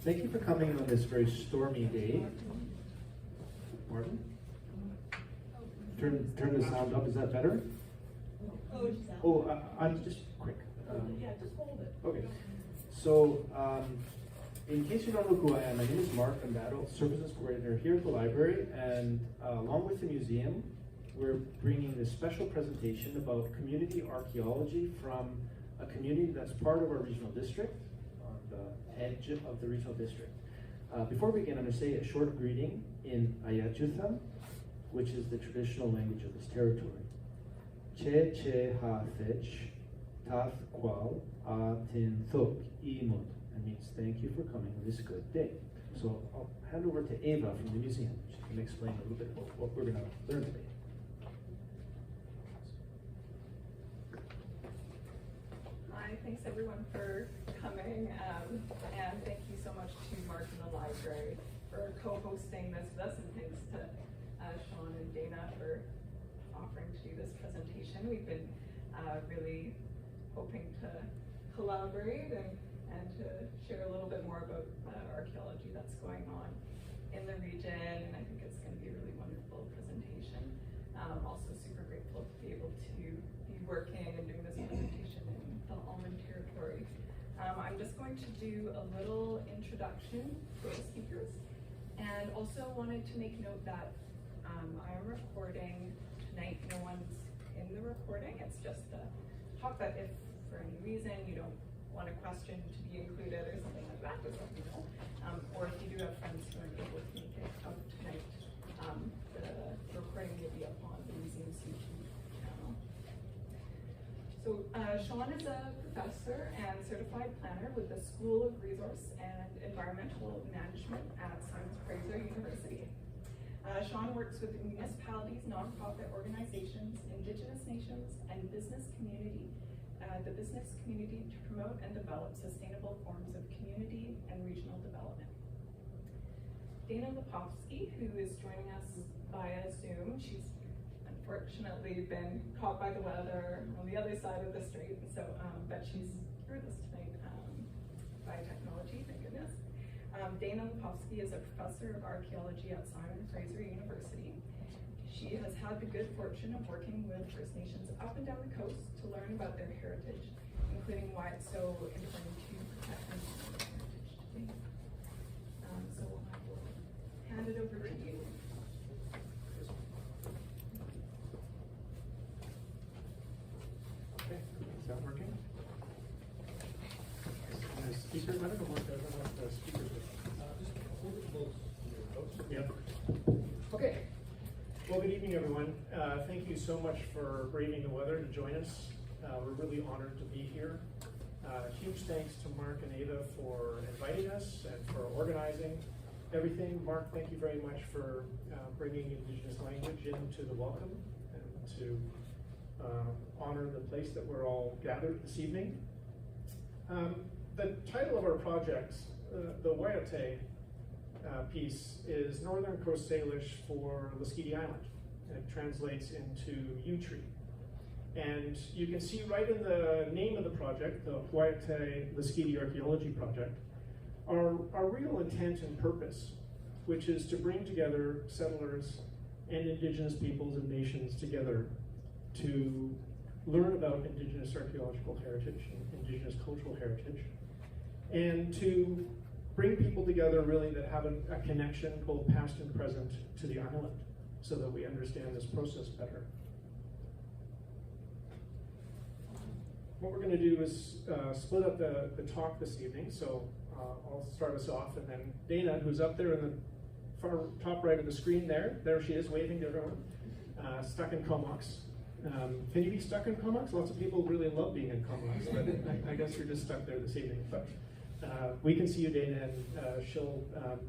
Thank you for coming on this very stormy day. Martin? Turn the sound up, is that better? I'm just quick. Yeah, just hold it. Okay. So, in case you don't know who I am, my name is Mark. I'm the Adult Services Coordinator here at the library, and along with the museum, we're bringing this special presentation about community archaeology from a community that's part of our regional district, on the edge of the regional district. Before we begin, I'm going to say a short greeting in Ayatutha, which is the traditional language of this territory. Qathet, tath kwal atin thok imod. That means thank you for coming on this good day. So I'll hand over to Ava from the museum. She can explain a little bit about what we're going to learn today. Hi, thanks everyone for coming, and thank you so much to Mark and the library for co-hosting this with us, and thanks to Sean and Dana for offering to do this presentation. We've been really hoping to collaborate and to share a little bit more about archaeology that's going on in the region, and I think it's going to be a really wonderful presentation. Also super grateful to be able to be working and doing this presentation in the Almond territory. I'm just going to do a little introduction for the speakers, and also wanted to make note that I am recording tonight. No one's in the recording. It's just a talk that if for any reason you don't want a question to be included or something like that, just let me know. Or if you do have friends who aren't able to make it out tonight, the recording will be up on the museum's YouTube channel. So Sean is a professor and certified planner with the School of Resource and Environmental Management at Simon Fraser University. Sean works with municipalities, nonprofit organizations, Indigenous nations, and business community, the business community to promote and develop sustainable forms of community and regional development. Dana Lipovsky, who is joining us via Zoom, she's unfortunately been caught by the weather on the other side of the street, so but she's here with us tonight by technology, thank goodness. Dana Lipovsky is a professor of archaeology at Simon Fraser University. She has had the good fortune of working with First Nations up and down the coast to learn about their heritage, including why it's so important to protect and honor their heritage today. So I will hand it over to you. Okay, is that working? And the speaker, I don't know what the speakers are. Yep. Okay. Well, good evening, everyone. Thank you so much for braving the weather to join us. We're really honored to be here. Huge thanks to Mark and Ava for inviting us and for organizing everything. Mark, thank you very much for bringing Indigenous language into the welcome and to honor the place that we're all gathered this evening. The title of our project, the xʷɛʔɛt piece, is Northern Coast Salish for Lasqueti Island. It translates into yew tree. And you can see right in the name of the project, the xʷɛʔɛt Lasqueti Archaeology Project, our real intent and purpose, which is to bring together settlers and Indigenous peoples and nations together to learn about Indigenous archaeological heritage and Indigenous cultural heritage, and to bring people together really that have a connection, both past and present, to the island, so that we understand this process better. What we're going to do is split up the talk this evening. So I'll start us off, and then Dana, who's up there in the far top right of the screen there she is waving to everyone, stuck in Comox. Can you be stuck in Comox? Lots of people really love being in Comox, but I guess you're just stuck there this evening. But we can see you, Dana, and she'll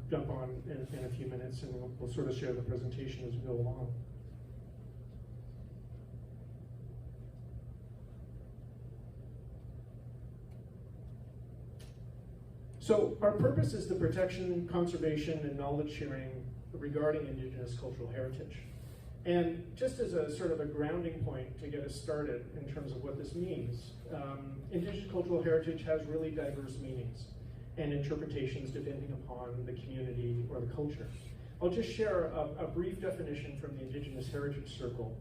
jump on in a few minutes, and we'll sort of share the presentation as we go along. So our purpose is the protection, conservation, and knowledge sharing regarding Indigenous cultural heritage. And just as a sort of a grounding point to get us started in terms of what this means, Indigenous cultural heritage has really diverse meanings. and interpretations depending upon the community or the culture. I'll just share a brief definition from the Indigenous Heritage Circle,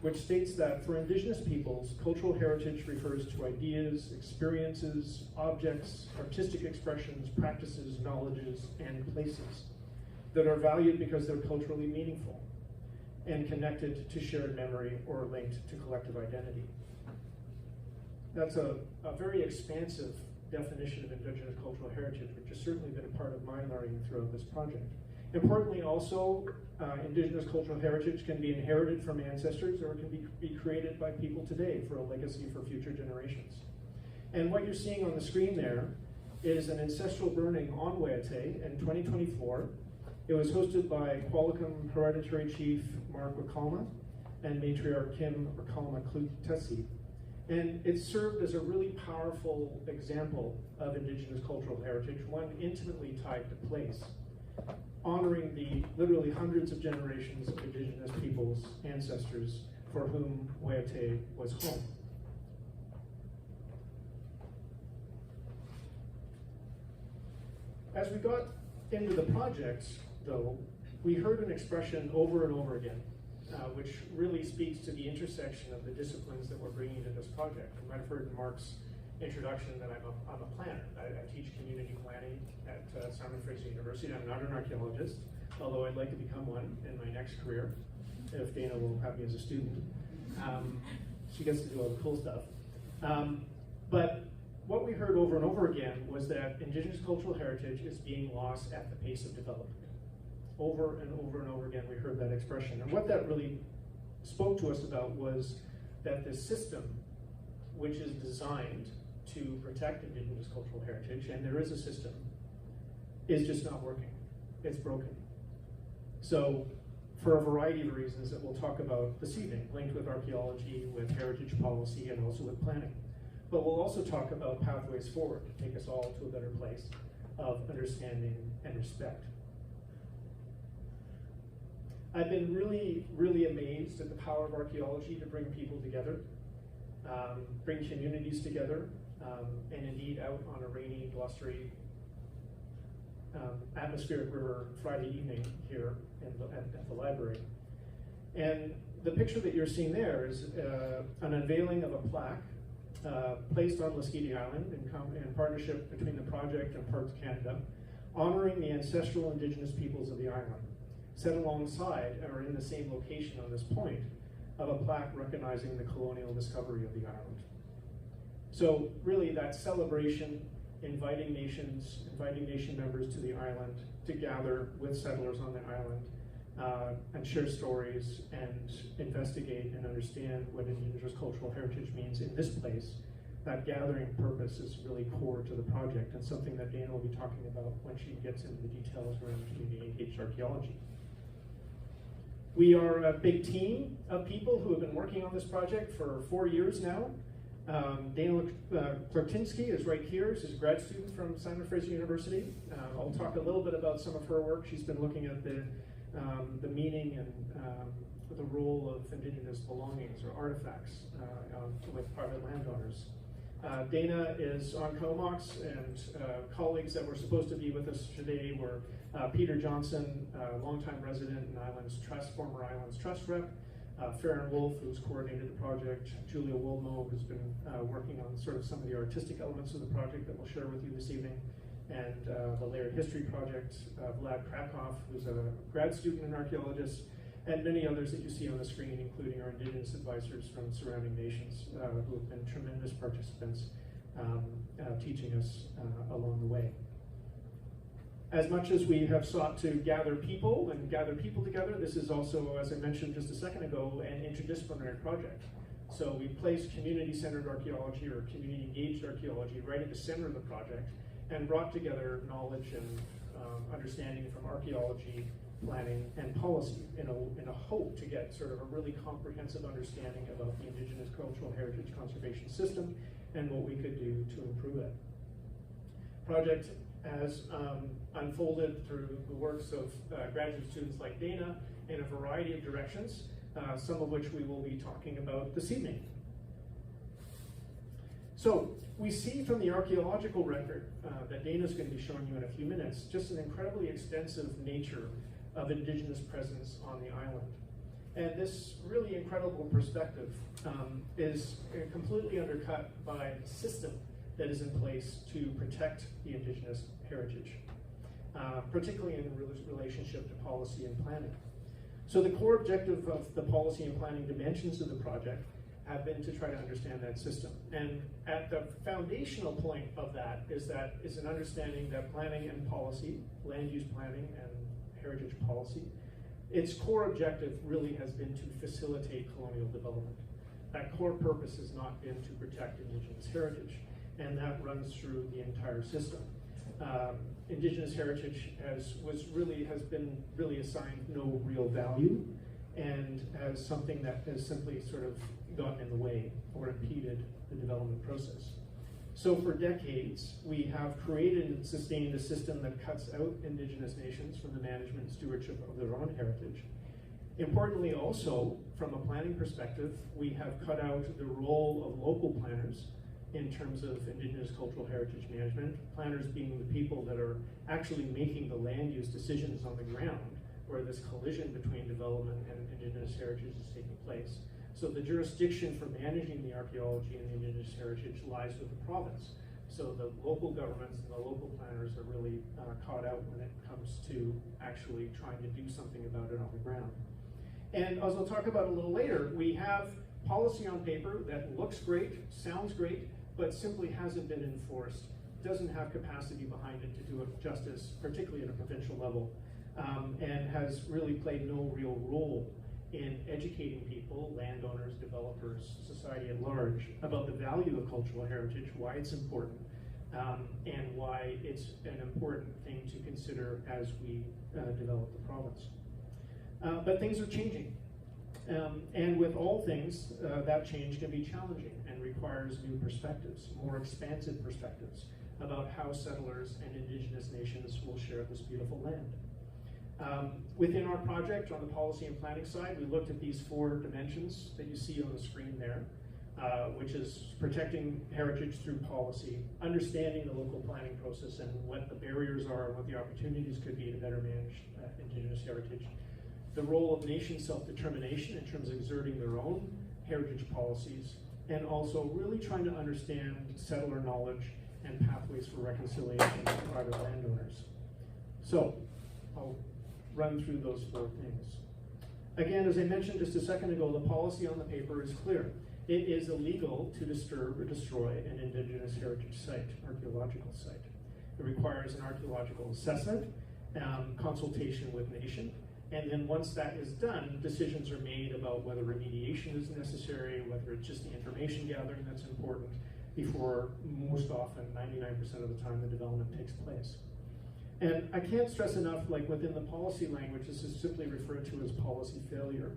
which states that for Indigenous peoples, cultural heritage refers to ideas, experiences, objects, artistic expressions, practices, knowledges, and places that are valued because they're culturally meaningful and connected to shared memory or linked to collective identity. That's a very expansive definition of Indigenous cultural heritage, which has certainly been a part of my learning throughout this project. Importantly also, Indigenous cultural heritage can be inherited from ancestors or it can be created by people today for a legacy for future generations. And what you're seeing on the screen there is an ancestral burning on xʷɛʔɛt in 2024. It was hosted by Qualicum Hereditary Chief Mark Wakalma and Matriarch Kim Wakalma Klutesi. And it served as a really powerful example of Indigenous cultural heritage, one intimately tied to place, honoring the literally hundreds of generations of Indigenous peoples, ancestors, for whom xʷɛʔɛt was home. As we got into the project, though, we heard an expression over and over again, which really speaks to the intersection of the disciplines that we're bringing to this project. You might have heard in Mark's introduction that I'm a planner. I teach community planning at Simon Fraser University. I'm not an archaeologist, although I'd like to become one in my next career, if Dana will have me as a student. She gets to do all the cool stuff. But what we heard over and over again was that Indigenous cultural heritage is being lost at the pace of development. Over and over and over again, we heard that expression. And what that really spoke to us about was that this system, which is designed to protect Indigenous cultural heritage, and there is a system, is just not working. It's broken. So, for a variety of reasons that we'll talk about this evening, linked with archaeology, with heritage policy, and also with planning. But we'll also talk about pathways forward to take us all to a better place of understanding and respect. I've been really, really amazed at the power of archaeology to bring people together, bring communities together, and indeed out on a rainy, blustery, atmospheric river Friday evening here at the library. And the picture that you're seeing there is an unveiling of a plaque placed on Lasqueti Island in partnership between the project and Parks Canada, honoring the ancestral Indigenous peoples of the island, set alongside or in the same location on this point of a plaque recognizing the colonial discovery of the island. So really that celebration, inviting nation members to the island to gather with settlers on the island and share stories and investigate and understand what Indigenous cultural heritage means in this place. That gathering purpose is really core to the project and something that Dana will be talking about when she gets into the details around community engaged archaeology. We are a big team of people who have been working on this project for 4 years now. Dana Klartinsky is right here. She's a grad student from Simon Fraser University. I'll talk a little bit about some of her work. She's been looking at the meaning and the role of Indigenous belongings or artifacts with private landowners. Dana is on COMOX, and colleagues that were supposed to be with us today were Peter Johnson, longtime resident in Islands Trust, former Islands Trust rep, Farron Wolf, who's coordinated the project, Julia Wolmo, who's been working on sort of some of the artistic elements of the project that we'll share with you this evening, and the Layered History Project, Vlad Krakoff, who's a grad student and archaeologist, and many others that you see on the screen, including our Indigenous advisors from surrounding nations who have been tremendous participants teaching us along the way. As much as we have sought to gather people together, this is also, as I mentioned just a second ago, an interdisciplinary project. So we placed community-centered archaeology or community-engaged archaeology right at the center of the project and brought together knowledge and understanding from archaeology, planning, and policy in a hope to get sort of a really comprehensive understanding about the Indigenous cultural heritage conservation system and what we could do to improve it. Project has unfolded through the works of graduate students like Dana in a variety of directions, some of which we will be talking about this evening. So we see from the archaeological record that Dana's going to be showing you in a few minutes, just an incredibly extensive nature of Indigenous presence on the island. And this really incredible perspective is completely undercut by the system that is in place to protect the Indigenous heritage, particularly in relationship to policy and planning. So the core objective of the policy and planning dimensions of the project have been to try to understand that system. And at the foundational point of that is an understanding that planning and policy, land use planning and heritage policy, its core objective really has been to facilitate colonial development. That core purpose has not been to protect Indigenous heritage, and that runs through the entire system. Indigenous heritage has been really assigned no real value, and as something that has simply sort of gotten in the way or impeded the development process. So for decades, we have created and sustained a system that cuts out Indigenous nations from the management and stewardship of their own heritage. Importantly also, from a planning perspective, we have cut out the role of local planners in terms of Indigenous cultural heritage management, planners being the people that are actually making the land use decisions on the ground, where this collision between development and Indigenous heritage is taking place. So the jurisdiction for managing the archaeology and the Indigenous heritage lies with the province. So the local governments and the local planners are really caught out when it comes to actually trying to do something about it on the ground. And as I'll talk about a little later, we have policy on paper that looks great, sounds great, but simply hasn't been enforced, doesn't have capacity behind it to do it justice, particularly at a provincial level, and has really played no real role in educating people, landowners, developers, society at large, about the value of cultural heritage, why it's important, and why it's an important thing to consider as we develop the province. But things are changing. And with all things, that change can be challenging and requires new perspectives, more expansive perspectives about how settlers and Indigenous nations will share this beautiful land. Within our project, on the policy and planning side, we looked at these 4 dimensions that you see on the screen there, which is protecting heritage through policy, understanding the local planning process and what the barriers are and what the opportunities could be to better manage Indigenous heritage, the role of nation self-determination in terms of exerting their own heritage policies, and also really trying to understand settler knowledge and pathways for reconciliation with private landowners. So I'll run through those 4 things. Again, as I mentioned just a second ago, the policy on the paper is clear. It is illegal to disturb or destroy an Indigenous heritage site, archaeological site. It requires an archaeological assessment, consultation with nation, and then once that is done, decisions are made about whether remediation is necessary, whether it's just the information gathering that's important, before most often, 99% of the time, the development takes place. And I can't stress enough, like within the policy language, this is simply referred to as policy failure.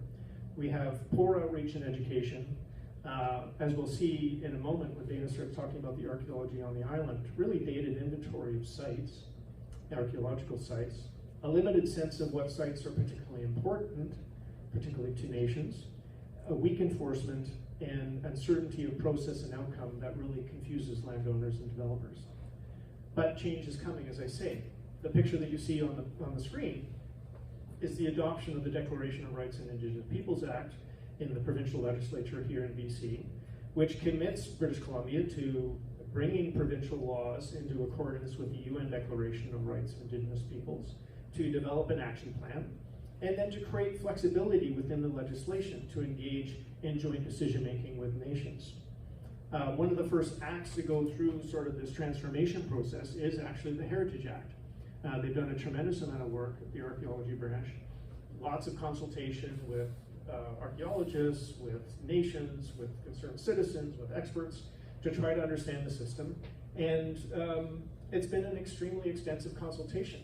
We have poor outreach and education, as we'll see in a moment when Dana starts talking about the archaeology on the island, really dated inventory of sites, archaeological sites, a limited sense of what sites are particularly important, particularly to nations, a weak enforcement, and uncertainty of process and outcome that really confuses landowners and developers. But change is coming, as I say. The picture that you see on the screen is the adoption of the Declaration of Rights and Indigenous Peoples Act in the provincial legislature here in BC, which commits British Columbia to bringing provincial laws into accordance with the UN Declaration of Rights of Indigenous Peoples, to develop an action plan, and then to create flexibility within the legislation to engage in joint decision-making with nations. One of the first acts to go through sort of this transformation process is actually the Heritage Act. They've done a tremendous amount of work at the archaeology branch, lots of consultation with archaeologists, with nations, with concerned citizens, with experts, to try to understand the system. And it's been an extremely extensive consultation.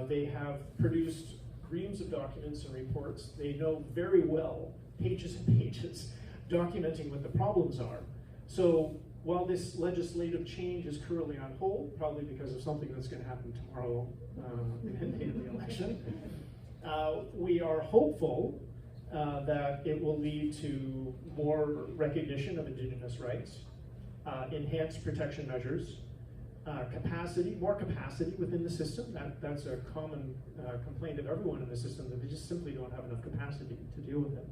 They have produced reams of documents and reports. They know very well, pages and pages, documenting what the problems are. So while this legislative change is currently on hold, probably because of something that's going to happen tomorrow in the election, we are hopeful that it will lead to more recognition of Indigenous rights, enhanced protection measures, more capacity within the system. That's a common complaint of everyone in the system, that they just simply don't have enough capacity to deal with it.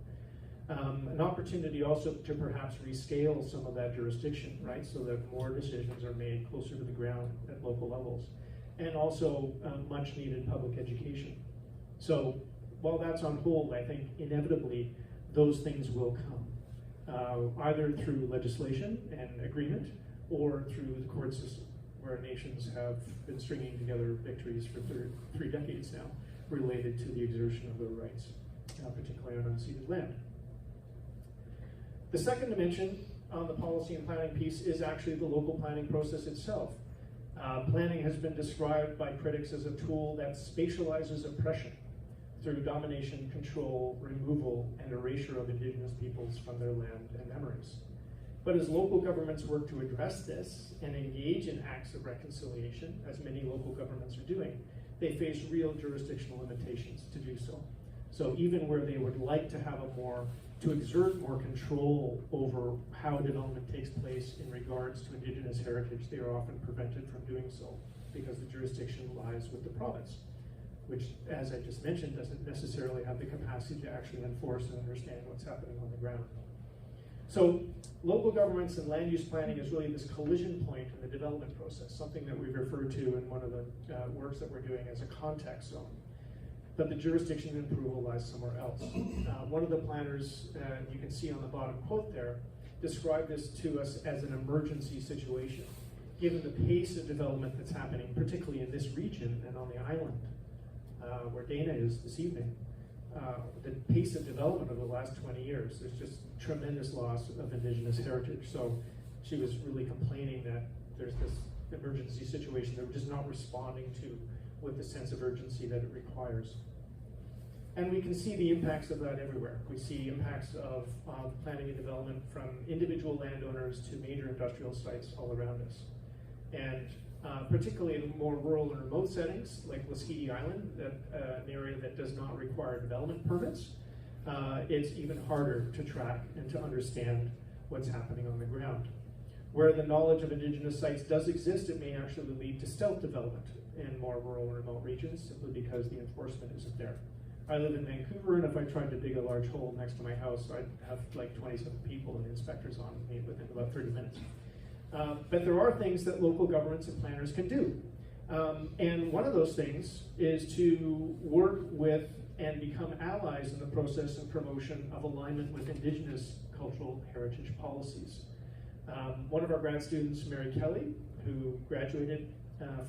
An opportunity also to perhaps rescale some of that jurisdiction, right? So that more decisions are made closer to the ground at local levels. And also much needed public education. So while that's on hold, I think inevitably those things will come, either through legislation and agreement or through the court system, where nations have been stringing together victories for 3 decades now related to the exertion of their rights, particularly on unceded land. The second dimension on the policy and planning piece is actually the local planning process itself. Planning has been described by critics as a tool that spatializes oppression through domination, control, removal, and erasure of Indigenous peoples from their land and memories. But as local governments work to address this and engage in acts of reconciliation, as many local governments are doing, they face real jurisdictional limitations to do so. So even where they would like to have to exert more control over how development takes place in regards to Indigenous heritage, they are often prevented from doing so because the jurisdiction lies with the province, which, as I just mentioned, doesn't necessarily have the capacity to actually enforce and understand what's happening on the ground. So local governments and land use planning is really this collision point in the development process, something that we've referred to in one of the works that we're doing as a context zone. But the jurisdiction and approval lies somewhere else. One of the planners, you can see on the bottom quote there, described this to us as an emergency situation. Given the pace of development that's happening, particularly in this region and on the island, where Dana is this evening, the pace of development over the last 20 years, there's just tremendous loss of Indigenous heritage. So she was really complaining that there's this emergency situation that we're just not responding to with the sense of urgency that it requires. And we can see the impacts of that everywhere. We see impacts of planning and development from individual landowners to major industrial sites all around us. And particularly in more rural and remote settings, like Lasqueti Island, an area that does not require development permits, it's even harder to track and to understand what's happening on the ground. Where the knowledge of Indigenous sites does exist, it may actually lead to stealth development in more rural and remote regions, simply because the enforcement isn't there. I live in Vancouver, and if I tried to dig a large hole next to my house, I'd have like 27 people and inspectors on me within about 30 minutes. But there are things that local governments and planners can do. And one of those things is to work with and become allies in the process and promotion of alignment with Indigenous cultural heritage policies. One of our grad students, Mary Kelly, who graduated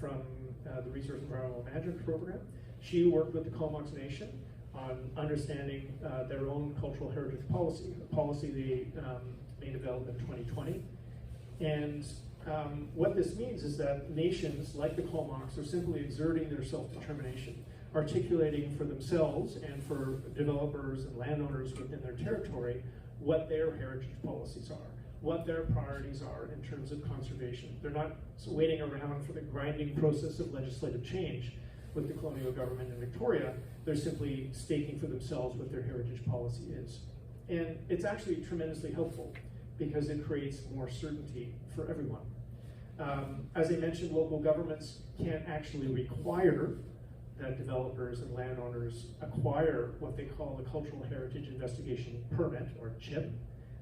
from the Resource Environmental Management Program, she worked with the Comox Nation on understanding their own cultural heritage policy, a policy they made available in 2020. And what this means is that nations like the Comox are simply exerting their self-determination, articulating for themselves and for developers and landowners within their territory what their heritage policies are, what their priorities are in terms of conservation. They're not waiting around for the grinding process of legislative change with the colonial government in Victoria. They're simply staking for themselves what their heritage policy is. And it's actually tremendously helpful because it creates more certainty for everyone. As I mentioned, local governments can't actually require that developers and landowners acquire what they call a Cultural Heritage Investigation Permit, or CHIP.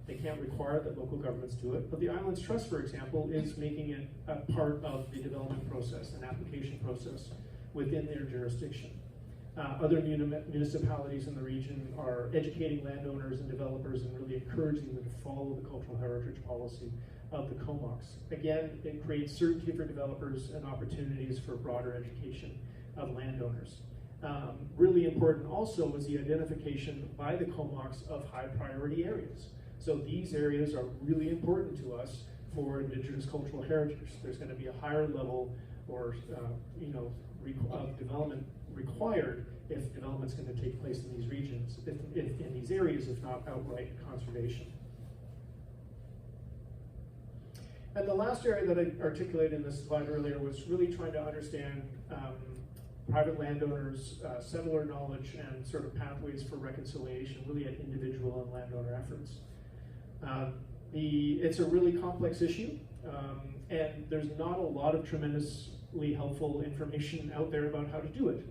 They can't require that local governments do it, but the Islands Trust, for example, is making it a part of the development process and application process within their jurisdiction. Other municipalities in the region are educating landowners and developers and really encouraging them to follow the cultural heritage policy of the Comox. Again, it creates certainty for developers and opportunities for broader education of landowners. Really important also is the identification by the Comox of high priority areas. So these areas are really important to us for Indigenous cultural heritage. There's going to be a higher level or of development required if development's going to take place in these regions, if in these areas, if not outright conservation. And the last area that I articulated in this slide earlier was really trying to understand private landowners, settler knowledge, and sort of pathways for reconciliation, really at individual and landowner efforts. It's a really complex issue. And there's not a lot of tremendously helpful information out there about how to do it.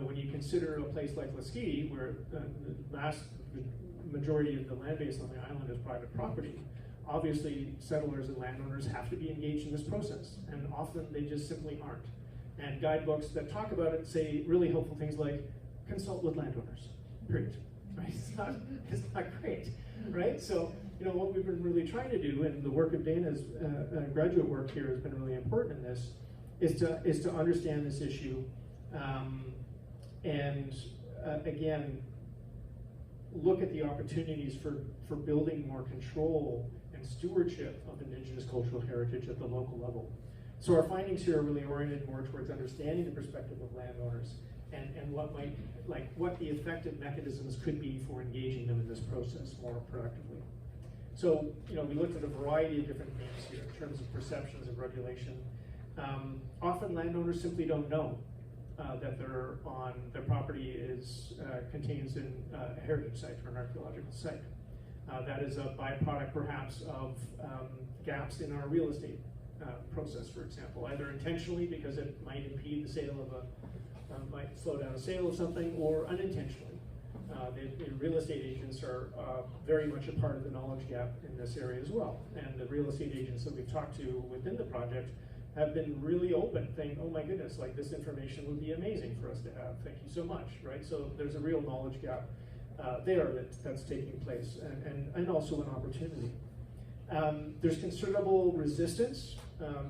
When you consider a place like Lasqueti, where the vast majority of the land base on the island is private property, obviously settlers and landowners have to be engaged in this process, and often they just simply aren't. And guidebooks that talk about it say really helpful things like, consult with landowners, period. Right? It's not great, right? So, you know, what we've been really trying to do, and the work of Dana's graduate work here has been really important in this, is to understand this issue, and again, look at the opportunities for building more control and stewardship of Indigenous cultural heritage at the local level. So our findings here are really oriented more towards understanding the perspective of landowners and what the effective mechanisms could be for engaging them in this process more productively. So, you know, we looked at a variety of different things here in terms of perceptions of regulation. Often landowners simply don't know that their property contains a heritage site or an archaeological site. That is a byproduct perhaps of gaps in our real estate process, for example, either intentionally because it might impede the sale of might slow down a sale of something, or unintentionally. The real estate agents are very much a part of the knowledge gap in this area as well. And the real estate agents that we've talked to within the project have been really open, saying, oh my goodness, like this information would be amazing for us to have. Thank you so much, right? So there's a real knowledge gap there that's taking place, and also an opportunity. There's considerable resistance,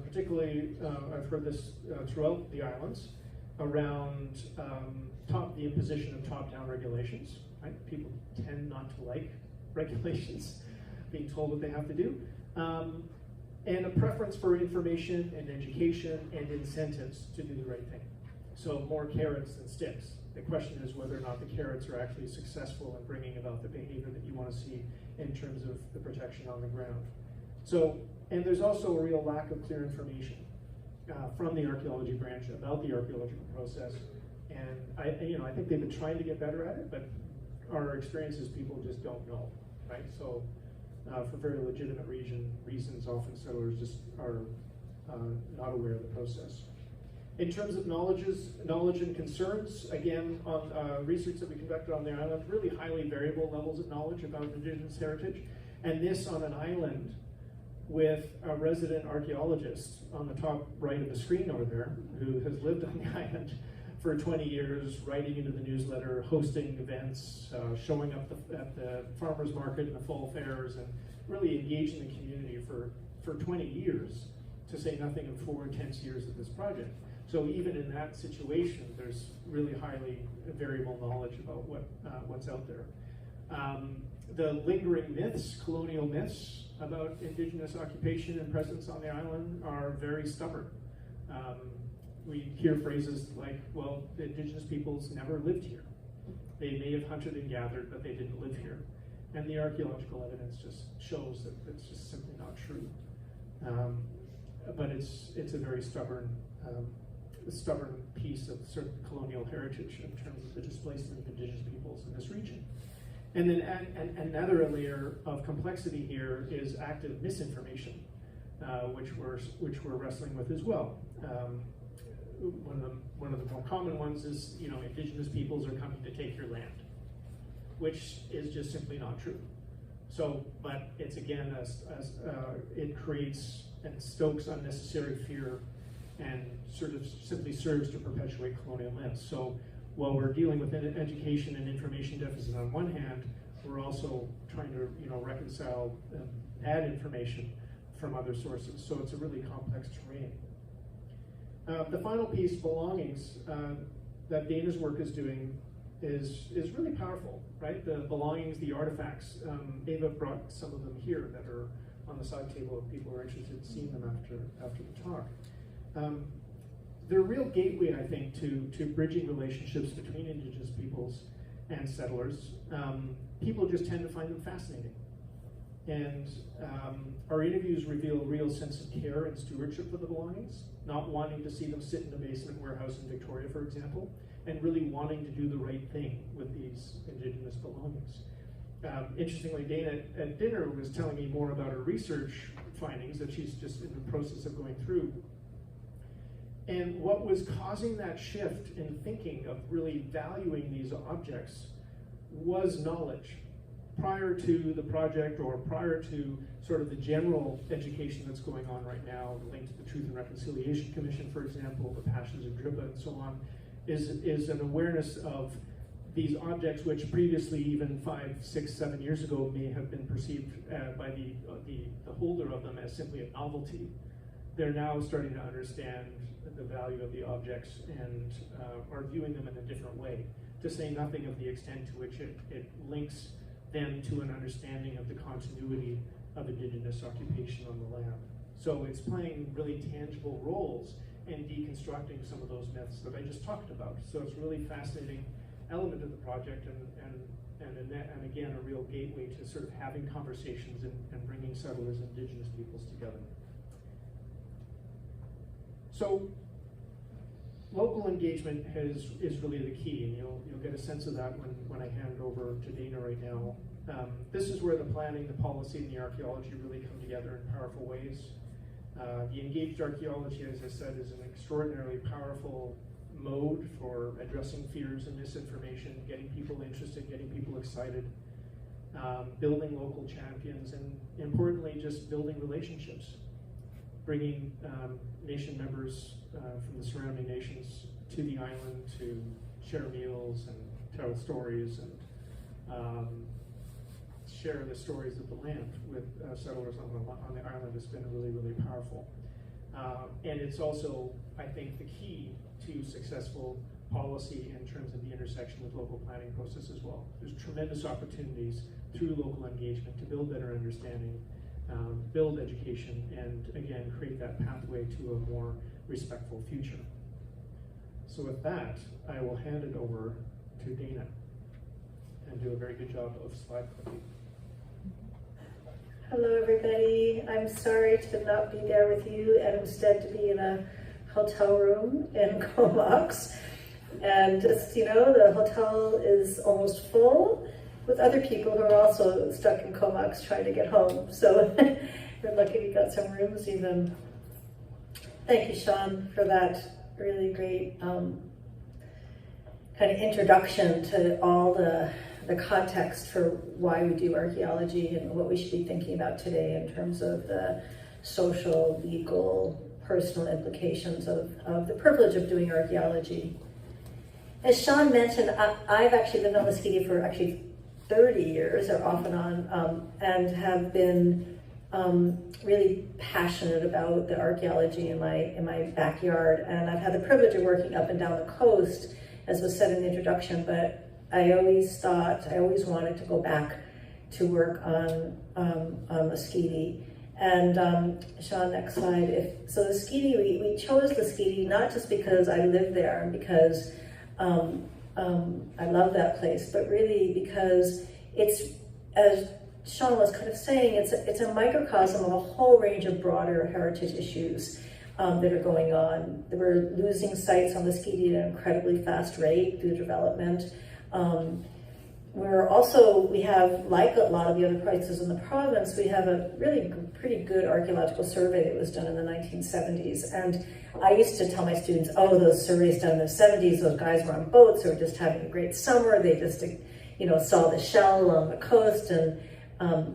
particularly I've heard this throughout the islands, around the imposition of top-down regulations. Right? People tend not to like regulations, being told what they have to do. And a preference for information and education and incentives to do the right thing. So more carrots than sticks. The question is whether or not the carrots are actually successful in bringing about the behavior that you want to see in terms of the protection on the ground. So, and there's also a real lack of clear information from the archaeology branch about the archaeological process. And I think they've been trying to get better at it, but our experience is people just don't know, right? So for very legitimate reasons, often settlers just are not aware of the process. In terms of knowledge and concerns, again, on research that we conducted on the island, really highly variable levels of knowledge about Indigenous heritage. And this on an island with a resident archaeologist on the top right of the screen over there, who has lived on the island for 20 years, writing into the newsletter, hosting events, showing up at the farmers market and the fall fairs, and really engaging the community for 20 years, to say nothing of 4 intense years of this project. So even in that situation, there's really highly variable knowledge about what's out there. The lingering myths, colonial myths about Indigenous occupation and presence on the island are very stubborn. We hear phrases like, well, the Indigenous peoples never lived here. They may have hunted and gathered, but they didn't live here. And the archaeological evidence just shows that it's just simply not true. But it's a very stubborn piece of certain colonial heritage in terms of the displacement of Indigenous peoples in this region. And then another layer of complexity here is active misinformation, which we're wrestling with as well. One of the more common ones is, Indigenous peoples are coming to take your land, which is just simply not true. So, but it's again, it creates and stokes unnecessary fear, and sort of simply serves to perpetuate colonial myths. So while we're dealing with an education and information deficit on one hand, we're also trying to reconcile add information from other sources. So it's a really complex terrain. The final piece, belongings, that Dana's work is doing is really powerful, right? The belongings, the artifacts. Ava brought some of them here that are on the side table if people are interested in seeing them after the talk. They're a real gateway, I think, to bridging relationships between Indigenous peoples and settlers. People just tend to find them fascinating. And our interviews reveal a real sense of care and stewardship for the belongings, not wanting to see them sit in a basement warehouse in Victoria, for example, and really wanting to do the right thing with these Indigenous belongings. Interestingly, Dana at dinner was telling me more about her research findings that she's just in the process of going through. And what was causing that shift in thinking of really valuing these objects was knowledge. Prior to the project, or prior to sort of the general education that's going on right now, linked to the Truth and Reconciliation Commission, for example, the Passions of Agrippa and so on, is an awareness of these objects which previously, even 5, 6, 7 years ago, may have been perceived by the holder of them as simply a novelty. They're now starting to understand the value of the objects and are viewing them in a different way, to say nothing of the extent to which it links them to an understanding of the continuity of Indigenous occupation on the land. So it's playing really tangible roles in deconstructing some of those myths that I just talked about. So it's a really fascinating element of the project, and again, a real gateway to sort of having conversations and bringing settlers and Indigenous peoples together. So local engagement is really the key, and you'll get a sense of that when I hand it over to Dana right now. This is where the planning, the policy, and the archaeology really come together in powerful ways. The engaged archaeology, as I said, is an extraordinarily powerful mode for addressing fears and misinformation, getting people interested, getting people excited, building local champions, and importantly, just building relationships, bringing nation members from the surrounding nations to the island to share meals and tell stories and share the stories of the land with settlers on the island. Has been really, really powerful. And it's also, I think, the key to successful policy in terms of the intersection with local planning process as well. There's tremendous opportunities through local engagement to build better understanding, build education, and again, create that pathway to a more respectful future. So with that, I will hand it over to Dana and do a very good job of slide clicking. Hello everybody, I'm sorry to not be there with you and instead to be in a hotel room in Comox. And just, you know, the hotel is almost full with other people who are also stuck in Comox trying to get home. So we're lucky we got some rooms even. Thank you, Sean, for that really great kind of introduction to all the context for why we do archaeology and what we should be thinking about today in terms of the social, legal, personal implications of the privilege of doing archaeology. As Sean mentioned, I've actually lived on Lasqueti for actually 30 years, or off and on, and have been really passionate about the archaeology in my backyard. And I've had the privilege of working up and down the coast, as was said in the introduction, but I always wanted to go back to work on Lasqueti. And Sean, next slide. So Lasqueti, we chose Lasqueti not just because I live there and because I love that place, but really because it's, as Sean was kind of saying, it's a microcosm of a whole range of broader heritage issues that are going on. We're losing sites on Lasqueti at an incredibly fast rate through development. We have, like a lot of the other places in the province, we have a really pretty good archaeological survey that was done in the 1970s. And I used to tell my students, oh, those surveys done in the 70s, those guys were on boats, they were just having a great summer, they just, saw the shell along the coast, and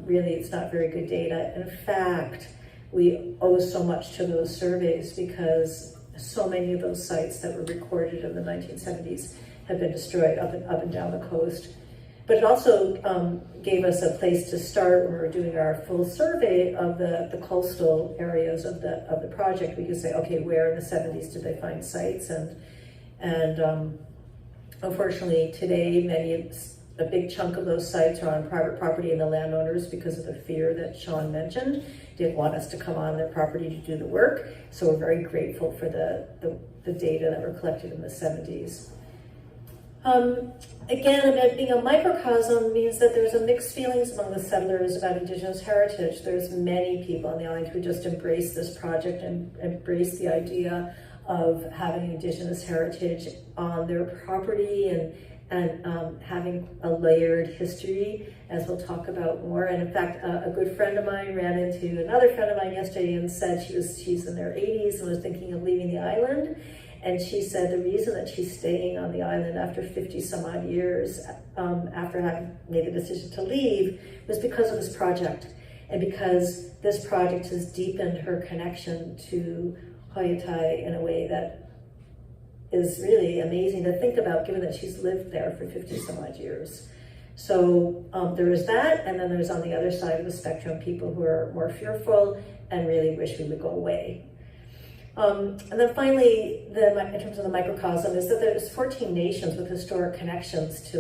really it's not very good data. In fact, we owe so much to those surveys because so many of those sites that were recorded in the 1970s have been destroyed up and down the coast. But it also gave us a place to start when we were doing our full survey of the coastal areas of the project. We could say, okay, where in the 70s did they find sites? And unfortunately today, a big chunk of those sites are on private property, and the landowners, because of the fear that Sean mentioned, didn't want us to come on their property to do the work. So we're very grateful for the data that were collected in the 70s. Again, about being a microcosm means that there's a mixed feelings among the settlers about Indigenous heritage. There's many people on the island who just embrace this project and embrace the idea of having Indigenous heritage on their property and having a layered history, as we'll talk about more. And in fact, a good friend of mine ran into another friend of mine yesterday and said she's in her 80s and was thinking of leaving the island. And she said the reason that she's staying on the island after 50 some odd years, after having made the decision to leave, was because of this project. And because this project has deepened her connection to Hōʻaitai in a way that is really amazing to think about, given that she's lived there for 50 some odd years. So there is that, and then there's on the other side of the spectrum people who are more fearful and really wish we would go away. And then finally, in terms of the microcosm, is that there's 14 nations with historic connections to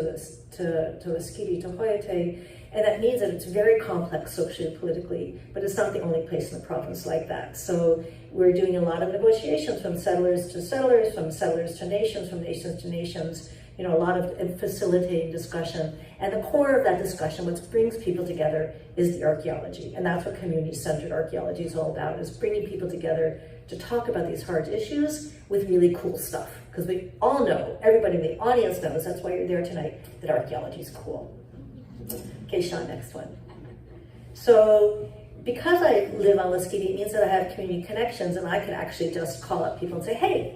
Lasqueti, to Hōʻaitai, and that means that it's very complex socially, politically, but it's not the only place in the province like that. So we're doing a lot of negotiations from settlers to settlers, from settlers to nations, from nations to nations, a lot of facilitating discussion. And the core of that discussion, what brings people together, is the archaeology. And that's what community-centered archaeology is all about, is bringing people together to talk about these hard issues with really cool stuff. Because we all know, everybody in the audience knows, that's why you're there tonight, that archaeology is cool. Okay, Sean, next one. So, because I live on Lasqueti, it means that I have community connections, and I can actually just call up people and say, hey,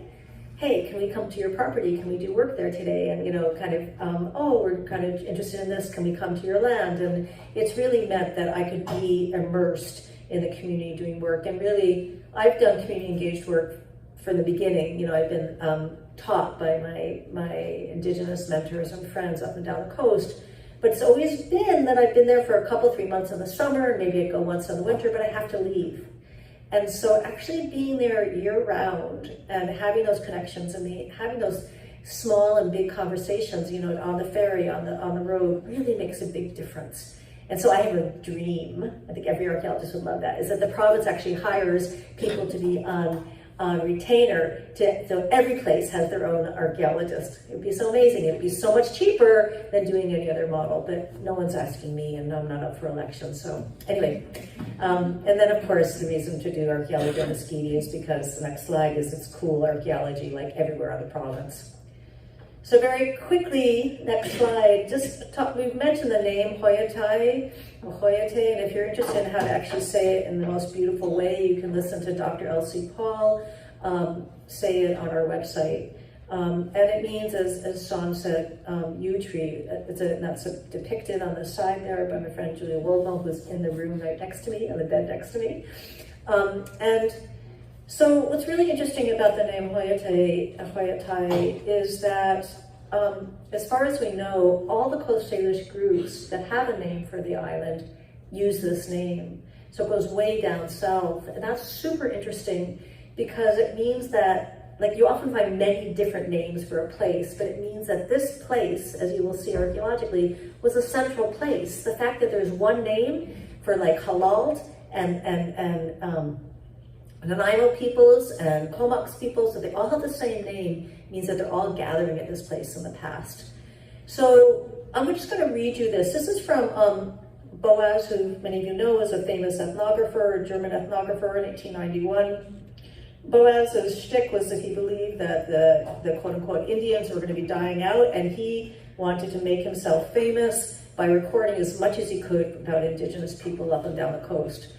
can we come to your property? Can we do work there today? And, we're kind of interested in this. Can we come to your land? And it's really meant that I could be immersed in the community doing work. And really, I've done community engaged work from the beginning. I've been taught by my Indigenous mentors and friends up and down the coast. But it's always been that I've been there for a couple, 3 months in the summer, maybe I go once in the winter, but I have to leave. And so actually being there year round and having those connections and having those small and big conversations, on the ferry, on the road, really makes a big difference. And so I have a dream, I think every archaeologist would love that, is that the province actually hires people to be on retainer, so every place has their own archaeologist. It would be so amazing. It would be so much cheaper than doing any other model, but no one's asking me, and I'm not up for election. So anyway, and then of course the reason to do archaeology on Lasqueti is because the next slide is it's cool archaeology like everywhere on the province. So very quickly, next slide, we've mentioned the name Hōʻaitai, and if you're interested in how to actually say it in the most beautiful way, you can listen to Dr. Elsie Paul say it on our website. And it means, as Sean said, yew tree. That's depicted on the side there by my friend Julia Woldmel, who's in the room right next to me, on the bed next to me. And so what's really interesting about the name Hōʻaitai is that, as far as we know, all the Coast Salish groups that have a name for the island use this name. So it goes way down south. And that's super interesting because it means that, you often find many different names for a place, but it means that this place, as you will see archaeologically, was a central place. The fact that there's one name for Halalt and Nanaimo peoples and Comox peoples, that they all have the same name, means that they're all gathering at this place in the past. So I'm just going to read you this. This is from Boas, who many of you know is a famous ethnographer, a German ethnographer in 1891. Boas's shtick was that he believed that the quote-unquote Indians were going to be dying out, and he wanted to make himself famous by recording as much as he could about indigenous people up and down the coast.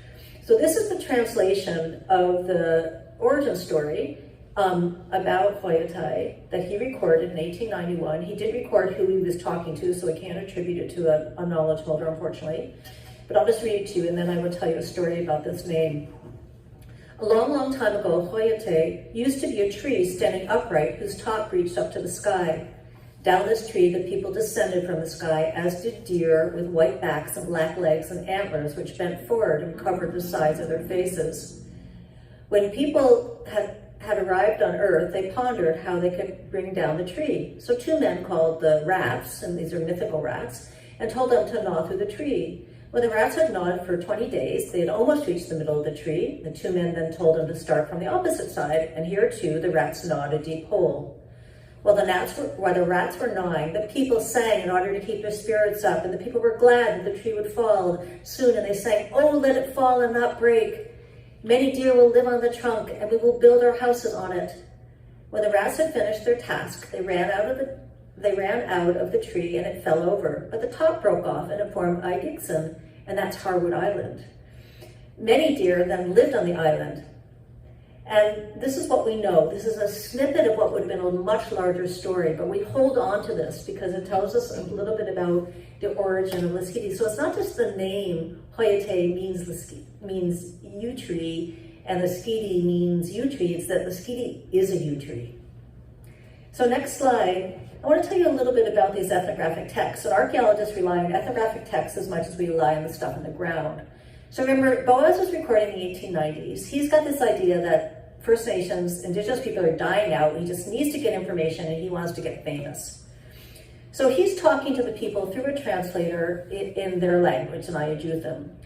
So this is the translation of the origin story about Hōʻaitai that he recorded in 1891. He did record who he was talking to, so I can't attribute it to a knowledge holder, unfortunately. But I'll just read it to you, and then I will tell you a story about this name. A long, long time ago, Hōʻaitai used to be a tree standing upright whose top reached up to the sky. Down this tree, the people descended from the sky, as did deer with white backs and black legs and antlers, which bent forward and covered the sides of their faces. When people had arrived on Earth, they pondered how they could bring down the tree. So two men called the rats, and these are mythical rats, and told them to gnaw through the tree. When the rats had gnawed for 20 days, they had almost reached the middle of the tree. The two men then told them to start from the opposite side, and here too the rats gnawed a deep hole. While the rats were gnawing, the people sang in order to keep their spirits up, and the people were glad that the tree would fall soon, and they sang, "Oh, let it fall and not break. Many deer will live on the trunk, and we will build our houses on it." When the rats had finished their task, they ran out of they ran out of the tree and it fell over, but the top broke off and it formed Eidixon, and that's Harwood Island. Many deer then lived on the island. And this is what we know. This is a snippet of what would have been a much larger story, but we hold on to this because it tells us a little bit about the origin of Lasqueti. So it's not just the name, xʷɛʔɛt means yew tree, and Lasqueti means yew tree, it's that Lasqueti is a yew tree. So next slide, I want to tell you a little bit about these ethnographic texts. So archaeologists rely on ethnographic texts as much as we rely on the stuff on the ground. So remember, Boaz was recording in the 1890s. He's got this idea that First Nations, indigenous people are dying out, and he just needs to get information and he wants to get famous. So he's talking to the people through a translator in their language, in Ayajuthem.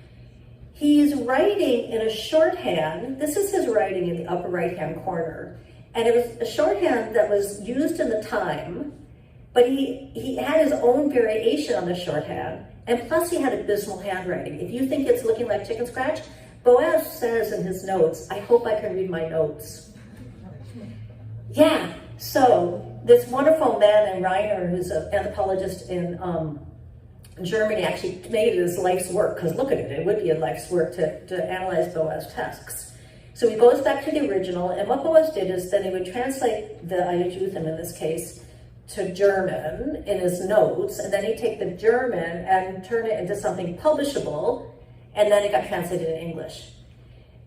He's writing in a shorthand. This is his writing in the upper right-hand corner. And it was a shorthand that was used in the time, but he had his own variation on the shorthand, and plus he had abysmal handwriting. If you think it's looking like chicken scratch, Boaz says in his notes, I hope I can read my notes. Yeah, so this wonderful man in Reiner, who's an anthropologist in Germany, actually made it his life's work, because look at it, it would be a life's work to analyze Boaz texts. So he goes back to the original, and what Boaz did is then he would translate the Ayajuthem, in this case, to German in his notes, and then he'd take the German and turn it into something publishable, and then it got translated in English.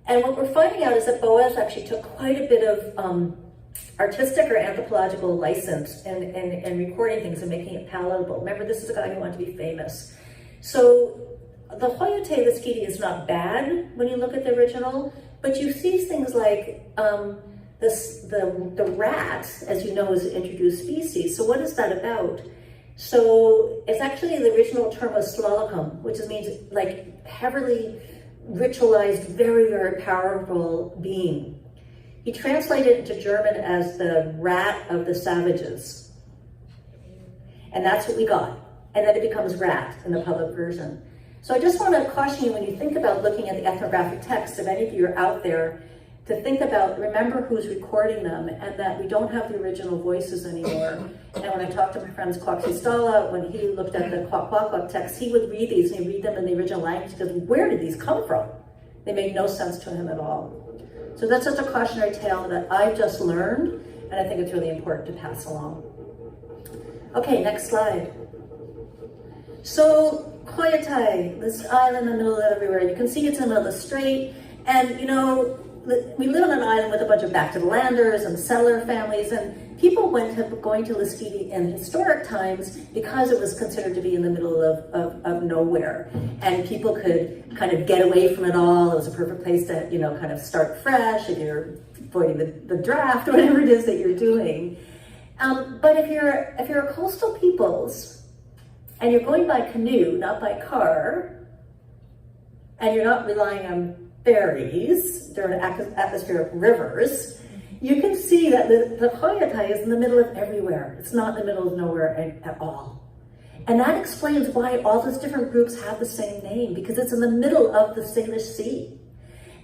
And what we're finding out is that Boaz actually took quite a bit of artistic or anthropological license in recording things and making it palatable. Remember, this is a guy who wanted to be famous. So the xʷɛʔɛt Lasqueti is not bad when you look at the original, but you see things like the rat, as you know, is an introduced species. So what is that about? So it's actually, the original term was slalakam, which means like heavily ritualized, very, very powerful being. He translated it into German as the rat of the savages. And that's what we got. And then it becomes rat in the public version. So I just want to caution you when you think about looking at the ethnographic texts, if any of you are out there, to think about, remember who's recording them, and that we don't have the original voices anymore. And when I talked to my friend Kwaksi Stala, when he looked at the Kwakwakwa texts, he would read these, and he'd read them in the original language, because where did these come from? They made no sense to him at all. So that's just a cautionary tale that I've just learned, and I think it's really important to pass along. Okay, next slide. So xʷɛʔɛt, this island in the middle of everywhere, you can see it's in the middle of the strait, and you know, we live on an island with a bunch of back-to-the-landers and settler families, and people went going to Lasqueti in historic times because it was considered to be in the middle of nowhere, and people could kind of get away from it all. It was a perfect place to, you know, kind of start fresh if you're avoiding the draft, or whatever it is that you're doing. But if you're a coastal peoples and you're going by canoe, not by car, and you're not relying on ferries during atmospheric rivers, you can see that the xʷɛʔɛt is in the middle of everywhere. It's not in the middle of nowhere at all. And that explains why all those different groups have the same name, because it's in the middle of the Salish Sea.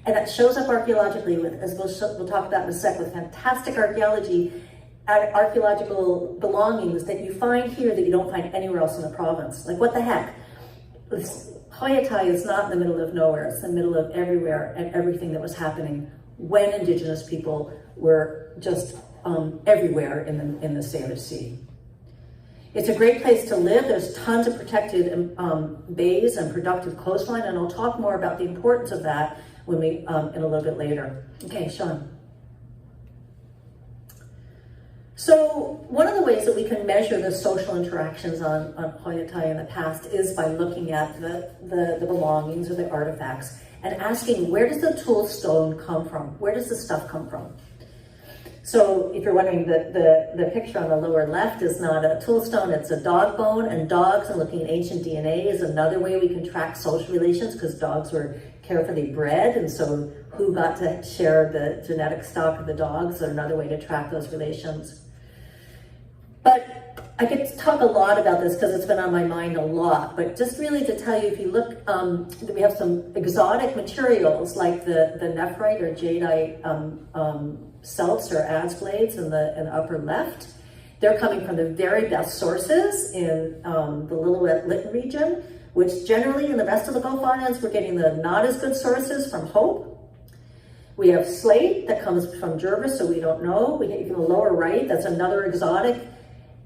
And that shows up archaeologically, with, as we'll talk about in a sec, with fantastic archaeological belongings that you find here that you don't find anywhere else in the province. Like, what the heck? xʷɛʔɛt is not in the middle of nowhere, it's in the middle of everywhere and everything that was happening when indigenous people were just everywhere in the Salish Sea. It's a great place to live. There's tons of protected bays and productive coastline, and I'll talk more about the importance of that when we in a little bit later. Okay, Sean. So one of the ways that we can measure the social interactions on xʷɛʔɛt in the past is by looking at the belongings or the artifacts and asking, where does the tool stone come from? Where does the stuff come from? So if you're wondering, the picture on the lower left is not a tool stone, it's a dog bone, and dogs, and looking at ancient DNA is another way we can track social relations, because dogs were carefully bred, and so who got to share the genetic stock of the dogs is another way to track those relations. But I could talk a lot about this because it's been on my mind a lot, but just really to tell you, if you look, we have some exotic materials like the nephrite or jadeite celts or adze blades in the upper left. They're coming from the very best sources in the Lillooet-Lytton region, which generally in the rest of the Gulf Islands, we're getting the not as good sources from Hope. We have slate that comes from Jervis, so we don't know. We have even the lower right, that's another exotic.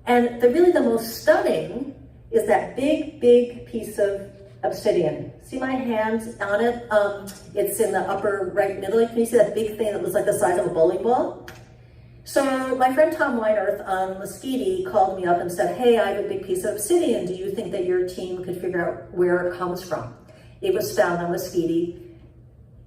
And really the most stunning is that big, big piece of obsidian. See my hands on it? It's in the upper right middle. Can you see that big thing that was like the size of a bowling ball? So my friend Tom Weinerth on Lasqueti called me up and said, hey, I have a big piece of obsidian. Do you think that your team could figure out where it comes from? It was found on Lasqueti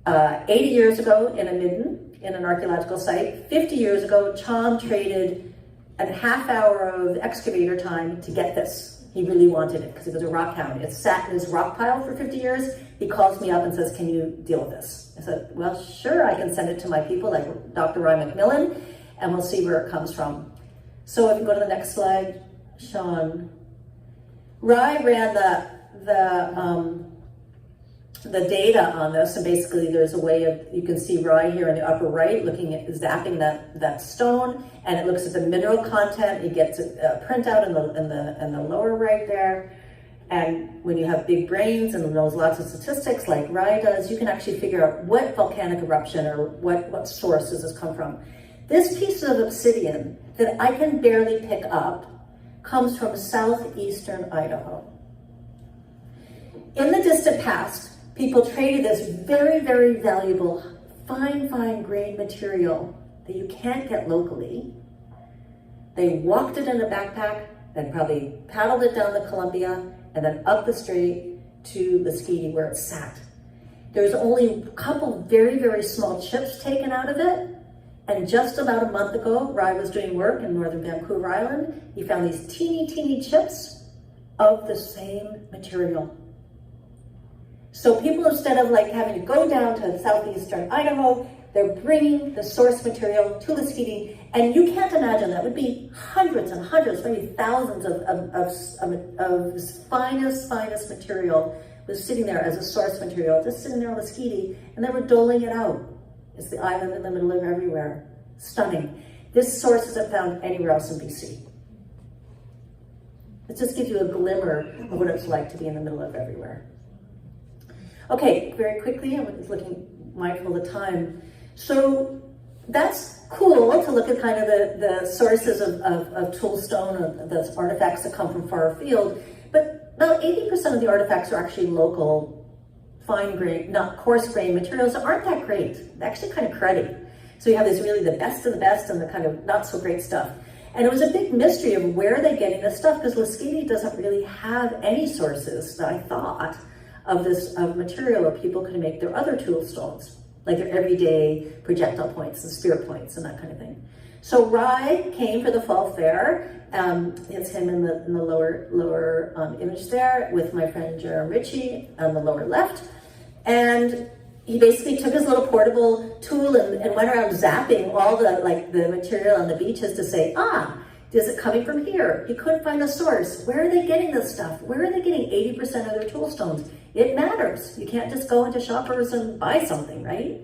80 years ago in a midden, in an archaeological site. 50 years ago, Tom traded a half hour of excavator time to get this. He really wanted it because it was a rock hound. It sat in his rock pile for 50 years. He calls me up and says, can you deal with this? I said, well, sure, I can send it to my people like Dr. Rye McMillan, and we'll see where it comes from. So if you go to the next slide, Sean. Rye ran the data on this, and basically there's a way of, you can see Rye here in the upper right looking at, zapping that stone, and it looks at the mineral content. It gets a printout in the lower right there. And when you have big brains and knows lots of statistics like Rye does, you can actually figure out what volcanic eruption or what source does this come from. This piece of obsidian that I can barely pick up comes from southeastern Idaho. In the distant past, people traded this very, very valuable, fine grained material that you can't get locally. They walked it in a backpack, then probably paddled it down the Columbia, and then up the strait to Lasqueti where it sat. There's only a couple very, very small chips taken out of it. And just about a month ago, Rye was doing work in northern Vancouver Island. He found these teeny chips of the same material. So people, instead of like having to go down to southeastern Idaho, they're bringing the source material to Lasqueti, and you can't imagine that would be hundreds and hundreds, maybe thousands of this finest material was sitting there as a source material, just sitting there on Lasqueti, and they were doling it out. It's the island in the middle of everywhere. Stunning. This source isn't found anywhere else in BC. It just gives you a glimmer of what it's like to be in the middle of everywhere. Okay, very quickly, I'm looking mindful of the time. So that's cool to look at kind of the sources of toolstone, of those artifacts that come from far afield, but about 80% of the artifacts are actually local, fine grain, not coarse grain materials that aren't that great. They're actually kind of cruddy. So you have this really the best of the best and the kind of not so great stuff. And it was a big mystery of where they're getting this stuff, because Lasqueti doesn't really have any sources that I thought of material where people could make their other tool stones, like their everyday projectile points and spear points and that kind of thing. So Rye came for the fall fair. It's him in the lower image there with my friend Jerome Ritchie on the lower left. And he basically took his little portable tool and went around zapping all the material on the beaches to say, is it coming from here? He couldn't find a source. Where are they getting this stuff? Where are they getting 80% of their tool stones? It matters. You can't just go into Shoppers and buy something, right?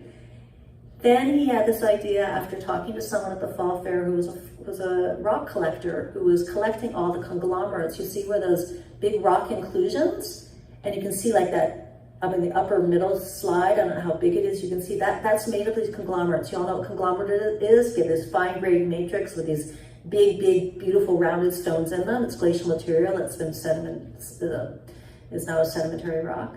Then he had this idea after talking to someone at the fall fair who was a rock collector who was collecting all the conglomerates. You see where those big rock inclusions? And you can see like that up in the upper middle slide, I don't know how big it is, you can see that's made of these conglomerates. You all know what conglomerate is? You have this fine-grained matrix with these big, beautiful rounded stones in them. It's glacial material that's been is now a sedimentary rock.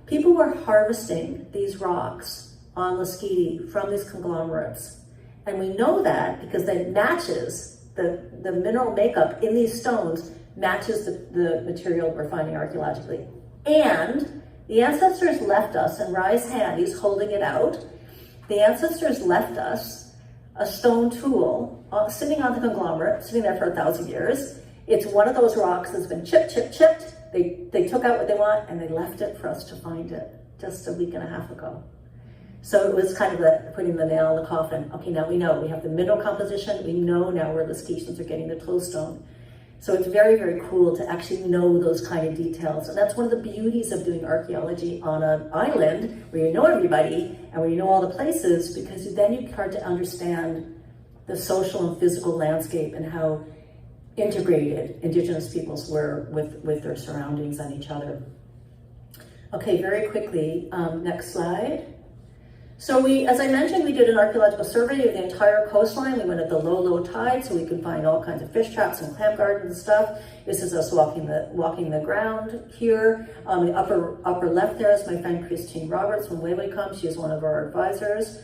People were harvesting these rocks on Lasqueti from these conglomerates. And we know that because that matches the mineral makeup in these stones matches the material we're finding archaeologically. And the ancestors left us, in Rye's hand, he's holding it out, the ancestors left us a stone tool sitting on the conglomerate, sitting there for 1,000 years. It's one of those rocks that's been chipped. They took out what they want and they left it for us to find it just a week and a half ago. So it was kind of putting the nail in the coffin. Okay, now we know. We have the mineral composition. We know now where the Lasquetians are getting the toolstone. So it's very, very cool to actually know those kind of details. And that's one of the beauties of doing archaeology on an island where you know everybody and where you know all the places, because then you start to understand the social and physical landscape and how integrated Indigenous peoples were with their surroundings and each other. Okay, very quickly, next slide. So as I mentioned, we did an archaeological survey of the entire coastline. We went at the low tide so we could find all kinds of fish traps and clam gardens and stuff. This is us walking the ground here. The upper left there is my friend Christine Roberts from Wewaycom. She is one of our advisors.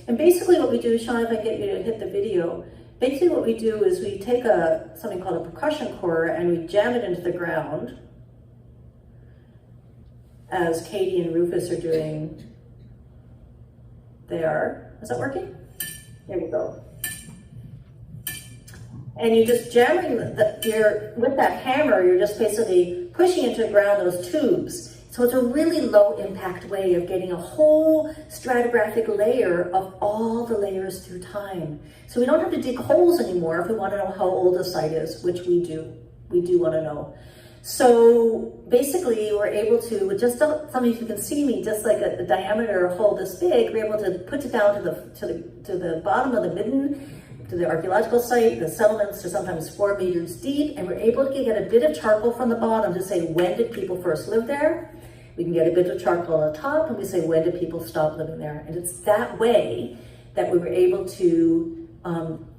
And basically what we do, Sean, if I get you to hit the video, basically what we do is we take something called a percussion core and we jam it into the ground, as Katie and Rufus are doing there. Is that working? There we go. And you're just jamming with that hammer, you're just basically pushing into the ground those tubes. So it's a really low impact way of getting a whole stratigraphic layer of all the layers through time. So we don't have to dig holes anymore if we want to know how old a site is, which we do. We do want to know. So basically we're able to, with just some of you can see me, just like a diameter hole this big, we're able to put it down to the bottom of the midden, to the archaeological site. The settlements are sometimes 4 meters deep, and we're able to get a bit of charcoal from the bottom to say, when did people first live there? We can get a bit of charcoal on the top, and we say, when did people stop living there? And it's that way that we were able to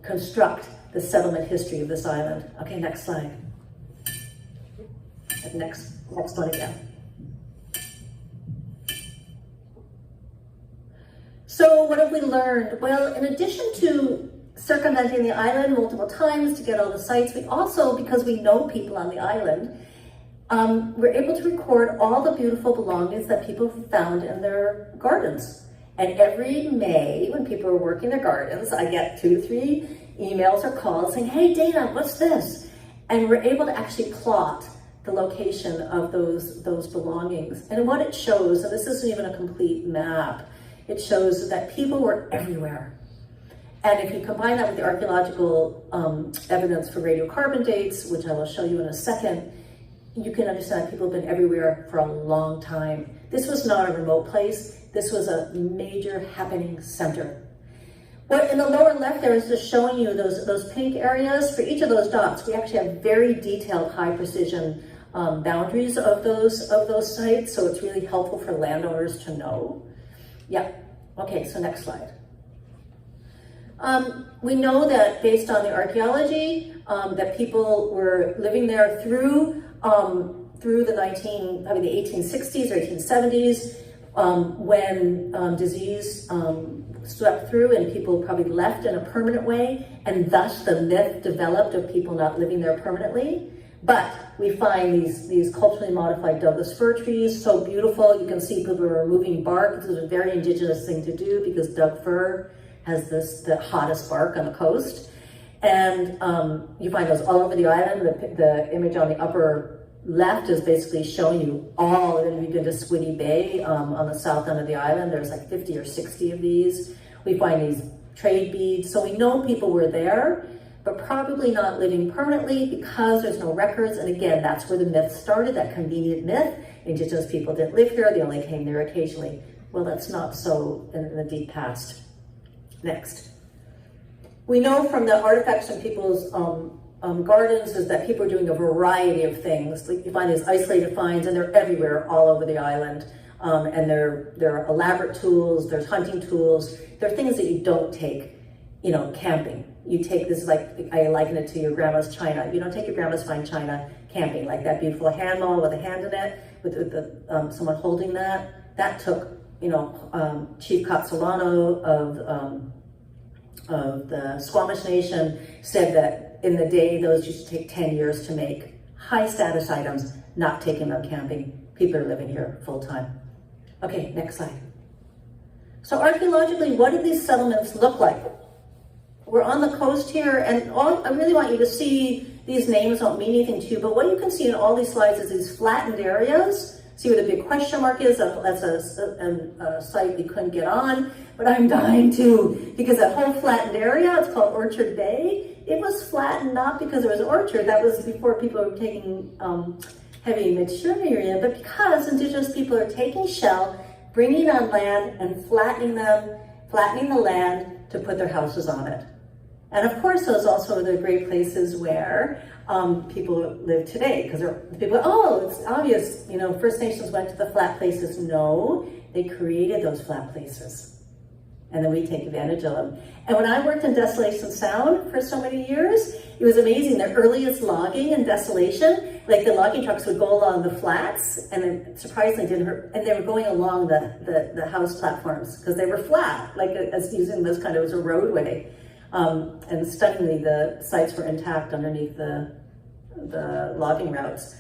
construct the settlement history of this island. Okay, next slide. Next one again. So what have we learned? Well, in addition to circumventing the island multiple times to get all the sites, we also, because we know people on the island, we're able to record all the beautiful belongings that people found in their gardens. And every May, when people are working their gardens, I get 2 to 3 emails or calls saying, hey Dana, what's this? And we're able to actually plot the location of those belongings. And what it shows, and this isn't even a complete map, it shows that people were everywhere. And if you combine that with the archaeological evidence for radiocarbon dates, which I will show you in a second, you can understand people have been everywhere for a long time. This was not a remote place. This was a major happening center. But in the lower left there is just showing you those pink areas. For each of those dots, we actually have very detailed, high precision boundaries of those sites, so it's really helpful for landowners to know. Yeah, okay, so next slide. We know that based on the archaeology, that people were living there through the 1860s or 1870s, when disease swept through and people probably left in a permanent way, and thus the myth developed of people not living there permanently. But we find these culturally modified Douglas fir trees, so beautiful. You can see people are removing bark. This is a very indigenous thing to do because Doug fir has the hottest bark on the coast. And you find those all over the island. The image on the upper left is basically showing you all, and we've been to Squiddy Bay on the south end of the island. There's like 50 or 60 of these. We find these trade beads. So we know people were there, but probably not living permanently because there's no records. And again, that's where the myth started, that convenient myth. Indigenous people didn't live here, they only came there occasionally. Well, that's not so in the deep past. Next. We know from the artifacts from people's gardens is that people are doing a variety of things. Like you find these isolated finds, and they're everywhere all over the island. And they're elaborate tools, there's hunting tools. They're things that you don't take, camping. You take this, like I liken it to your grandma's china. You don't take your grandma's fine china camping, like that beautiful hand maul with a hand in it, with someone holding that. That took, Chief Katsolano of the Squamish Nation said that in the day those used to take 10 years to make. High status items, not taking them camping. People are living here full time. Okay, next slide. So archaeologically, what did these settlements look like? We're on the coast here, and I really want you to see, these names don't mean anything to you, but what you can see in all these slides is these flattened areas. See where the big question mark is? That's a site we couldn't get on, but I'm dying to, because that whole flattened area, it's called Orchard Bay. It was flattened not because there was an orchard, that was before people were taking heavy material, but because indigenous people are taking shell, bringing it on land and flattening the land to put their houses on it. And of course, those also are the great places where people live today, because people, oh, it's obvious, you know, First Nations went to the flat places. No, they created those flat places. And then we take advantage of them. And when I worked in Desolation Sound for so many years, it was amazing. The earliest logging in Desolation, like the logging trucks would go along the flats, and it surprisingly didn't hurt. And they were going along the house platforms because they were flat, like as using this kind of as a roadway. And stunningly, the sites were intact underneath the logging routes.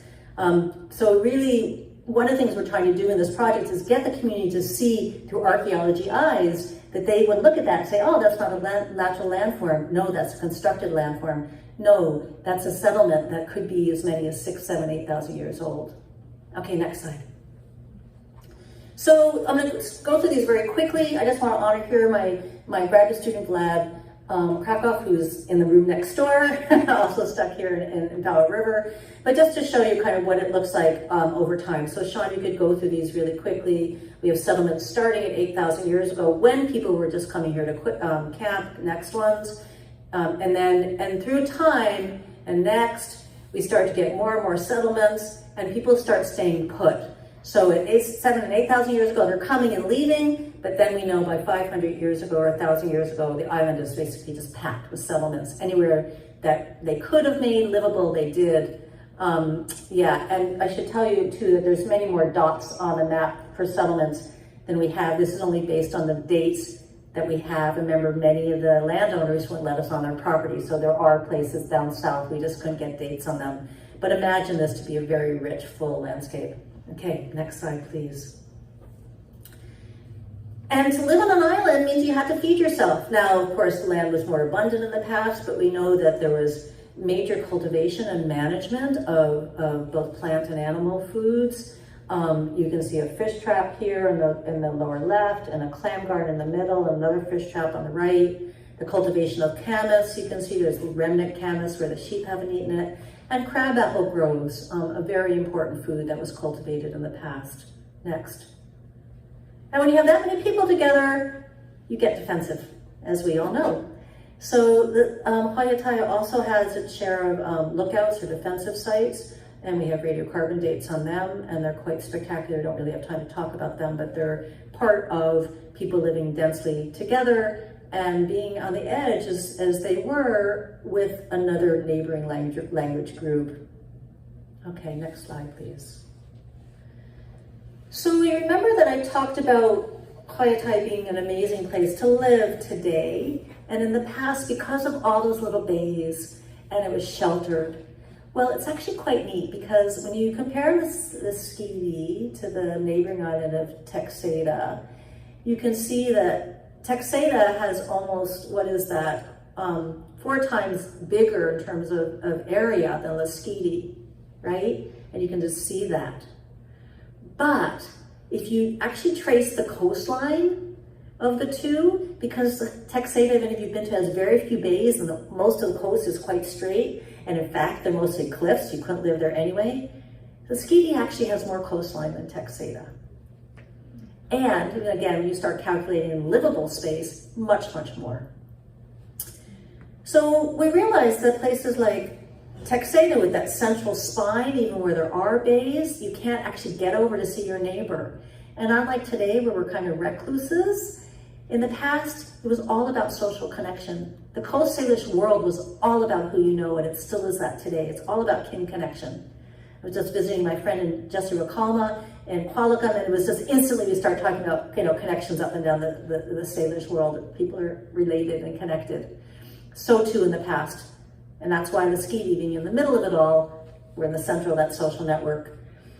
So really, one of the things we're trying to do in this project is get the community to see through archaeology eyes that they would look at that and say, oh, that's not a natural landform. No, that's a constructed landform. No, that's a settlement that could be as many as 6,000, 7,000, 8,000 years old. Okay, next slide. So I'm going to go through these very quickly. I just want to honor here my graduate student, Vlad Krakow, who's in the room next door, also stuck here in Powell River. But just to show you kind of what it looks like over time. So Sean, you could go through these really quickly. We have settlements starting at 8,000 years ago when people were just coming here to camp, next ones. And through time and next, we start to get more and more settlements and people start staying put. So at 7,000 and 8,000 years ago, they're coming and leaving, but then we know by 500 years ago or 1,000 years ago, the island is basically just packed with settlements. Anywhere that they could have made livable, they did. Yeah, and I should tell you too that there's many more dots on the map for settlements than we have. This is only based on the dates that we have. Remember, many of the landowners wouldn't let us on their property, so there are places down south, we just couldn't get dates on them. But imagine this to be a very rich, full landscape. Okay, next slide, please. And to live on an island means you have to feed yourself. Now, of course, the land was more abundant in the past, but we know that there was major cultivation and management of both plant and animal foods. You can see a fish trap here in the lower left, and a clam garden in the middle, another fish trap on the right. The cultivation of camas, you can see there's remnant camas where the sheep haven't eaten it. And crabapple groves, a very important food that was cultivated in the past. Next. And when you have that many people together, you get defensive, as we all know. So the Hōʻaiataia also has its share of lookouts or defensive sites, and we have radiocarbon dates on them, and they're quite spectacular. I don't really have time to talk about them, but they're part of people living densely together and being on the edge as they were with another neighboring language group. Okay, next slide, please. So we remember that I talked about Hōʻaiataia being an amazing place to live today, and in the past, because of all those little bays, and it was sheltered. Well, it's actually quite neat because when you compare the Lasqueti to the neighboring island of Texada, you can see that Texada has almost, 4 times bigger in terms of area than Lasqueti, right? And you can just see that. But if you actually trace the coastline of the two, because Texada, even if you've been to, has very few bays and most of the coast is quite straight, and in fact, they're mostly cliffs, you couldn't live there anyway. Lasqueti actually has more coastline than Texada. And again, when you start calculating livable space, much, much more. So we realized that places like Texada with that central spine, even where there are bays, you can't actually get over to see your neighbor. And unlike today, where we're kind of recluses, in the past, it was all about social connection. The Coast Salish world was all about who you know, and it still is that today. It's all about kin connection. I was just visiting my friend in Jesse Rakalma in Qualicum, and it was just instantly we start talking about connections up and down the Salish world. People are related and connected. So too in the past. And that's why Lasqueti, being in the middle of it all, we're in the center of that social network.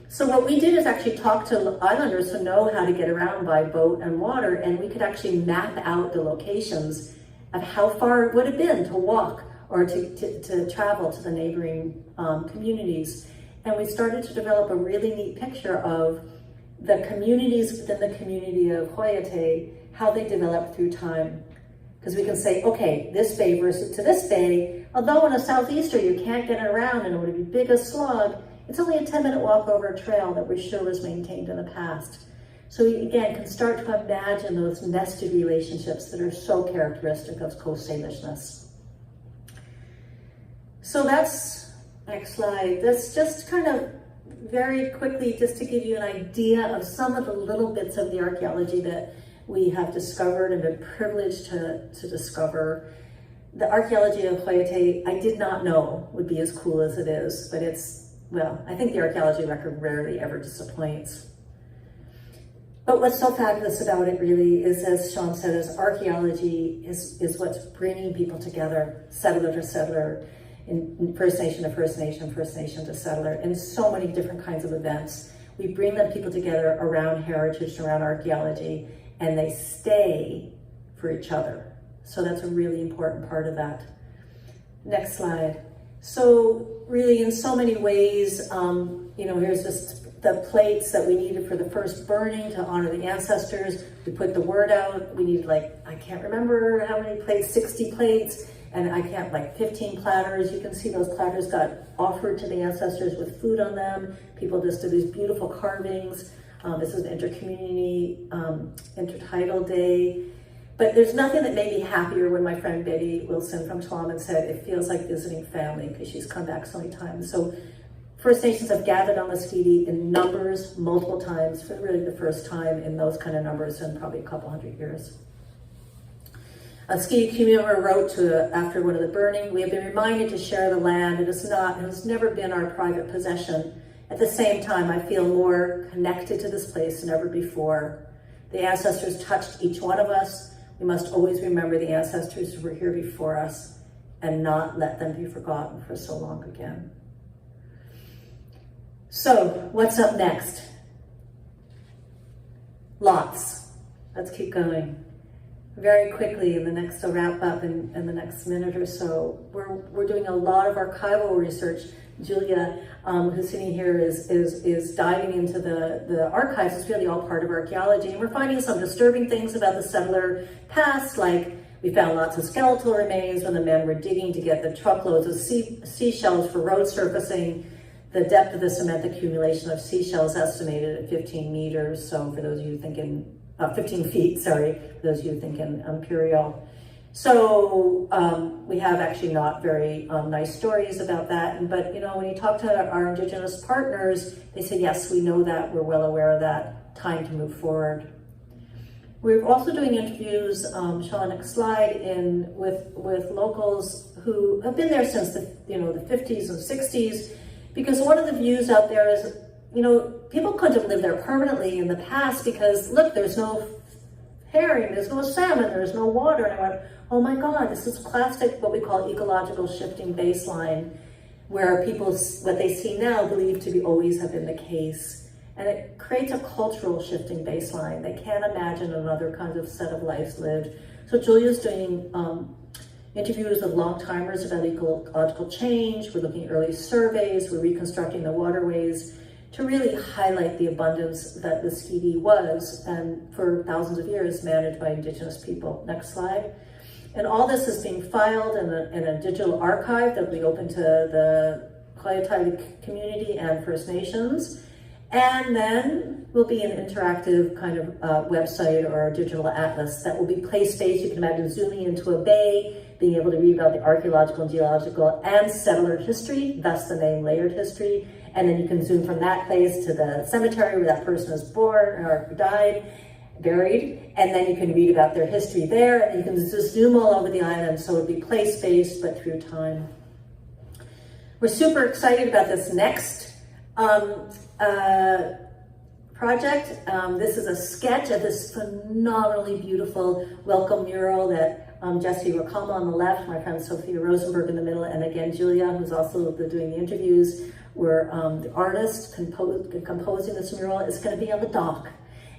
So what we did is actually talk to islanders who know how to get around by boat and water, and we could actually map out the locations of how far it would have been to walk or to travel to the neighboring communities. And we started to develop a really neat picture of the communities within the community of Hōʻaiataia, how they developed through time. Because we can say, okay, this bay versus to this bay, although in a southeaster you can't get around and it would be big as slog, it's only a 10-minute walk over a trail that we're sure was maintained in the past. So we, again, can start to imagine those nested relationships that are so characteristic of Coast Salishness. So that's, next slide, that's just kind of very quickly just to give you an idea of some of the little bits of the archaeology that we have discovered and been privileged to discover. The archaeology of xʷɛʔɛt, I did not know would be as cool as it is, but it's, well, I think the archaeology record rarely ever disappoints. But what's so fabulous about it really is, as Sean said, is archaeology is what's bringing people together, settler to settler, in First Nation to First Nation, First Nation to settler, in so many different kinds of events. We bring them people together around heritage, around archaeology, and they stay for each other. So that's a really important part of that. Next slide. So really in so many ways, here's just the plates that we needed for the first burning to honor the ancestors. We put the word out. We needed I can't remember how many plates, 60 plates, and 15 platters. You can see those platters got offered to the ancestors with food on them. People just did these beautiful carvings. This is an intercommunity, intertidal day. But there's nothing that made me happier when my friend Betty Wilson from Tla'amin said, it feels like visiting family, because she's come back so many times. So First Nations have gathered on Lasqueti in numbers multiple times for really the first time in those kind of numbers in probably a couple hundred years. A Lasqueti community member wrote after one of the burning, we have been reminded to share the land. It has never been our private possession. At the same time, I feel more connected to this place than ever before. The ancestors touched each one of us. We must always remember the ancestors who were here before us and not let them be forgotten for so long again. So, what's up next? Lots. Let's keep going. Very quickly, I'll wrap up in the next minute or so. We're doing a lot of archival research. Julia, who's sitting here, is diving into the archives. It's really all part of archaeology, and we're finding some disturbing things about the settler past, like we found lots of skeletal remains when the men were digging to get the truckloads of seashells for road surfacing. The depth of the cement accumulation of seashells estimated at 15 meters. So for those of you thinking, 15 feet, sorry, for those of you thinking imperial. So we have actually not very nice stories about that. But when you talk to our Indigenous partners, they say, yes, we know that, we're well aware of that, time to move forward. We're also doing interviews, Sean, next slide, with locals who have been there since the 50s and 60s, because one of the views out there is, people couldn't have lived there permanently in the past because, look, there's no herring, there's no salmon, there's no water. And I went, oh my God, this is classic, what we call ecological shifting baseline, where people, what they see now, believe to be always have been the case. And it creates a cultural shifting baseline. They can't imagine another kind of set of lives lived. So Julia's doing interviews with long-timers about ecological change. We're looking at early surveys. We're reconstructing the waterways to really highlight the abundance that the Lasqueti was, and for thousands of years managed by Indigenous people. Next slide. And all this is being filed in a digital archive that will be open to the qathet community and First Nations. And then will be an interactive kind of website or a digital atlas that will be place-based. You can imagine zooming into a bay, being able to read about the archaeological and geological and settler history, thus the name Layered History. And then you can zoom from that place to the cemetery where that person was born or died, buried, and then you can read about their history there, and you can just zoom all over the island, so it'll be place-based, but through time. We're super excited about this next project. This is a sketch of this phenomenally beautiful welcome mural that Jesse Rakama on the left, my friend Sophia Rosenberg in the middle, and again Julia, who's also doing the interviews, where the artist composing this mural is going to be on the dock.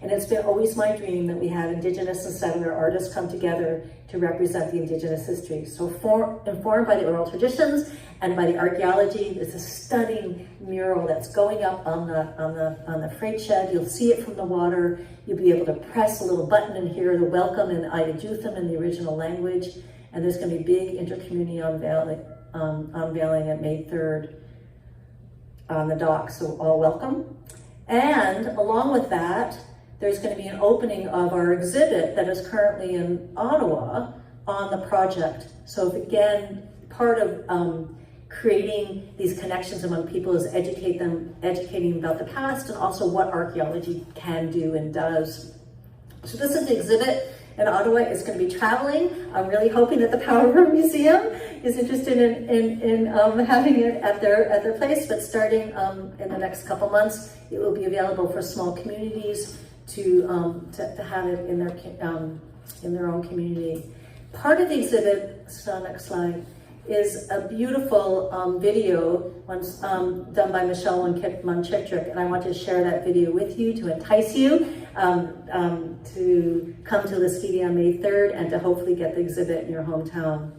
And it's been always my dream that we have Indigenous and settler artists come together to represent the Indigenous history. So informed by the oral traditions and by the archaeology, it's a stunning mural that's going up on the freight shed. You'll see it from the water. You'll be able to press a little button and hear the welcome in Ida Jutham in the original language. And there's going to be big intercommunity unveiling at May 3rd on the dock. So all welcome. And along with that, there's going to be an opening of our exhibit that is currently in Ottawa on the project. So again, part of creating these connections among people is educating them about the past and also what archaeology can do and does. So this is the exhibit in Ottawa. It's going to be traveling. I'm really hoping that the Powell River Museum is interested in having it at their place, but starting in the next couple months, it will be available for small communities to have it in their own community. Part of the exhibit, so next slide, is a beautiful video done by Michelle Monchiktrick, and I want to share that video with you to entice you to come to Lasqueti on May 3rd and to hopefully get the exhibit in your hometown.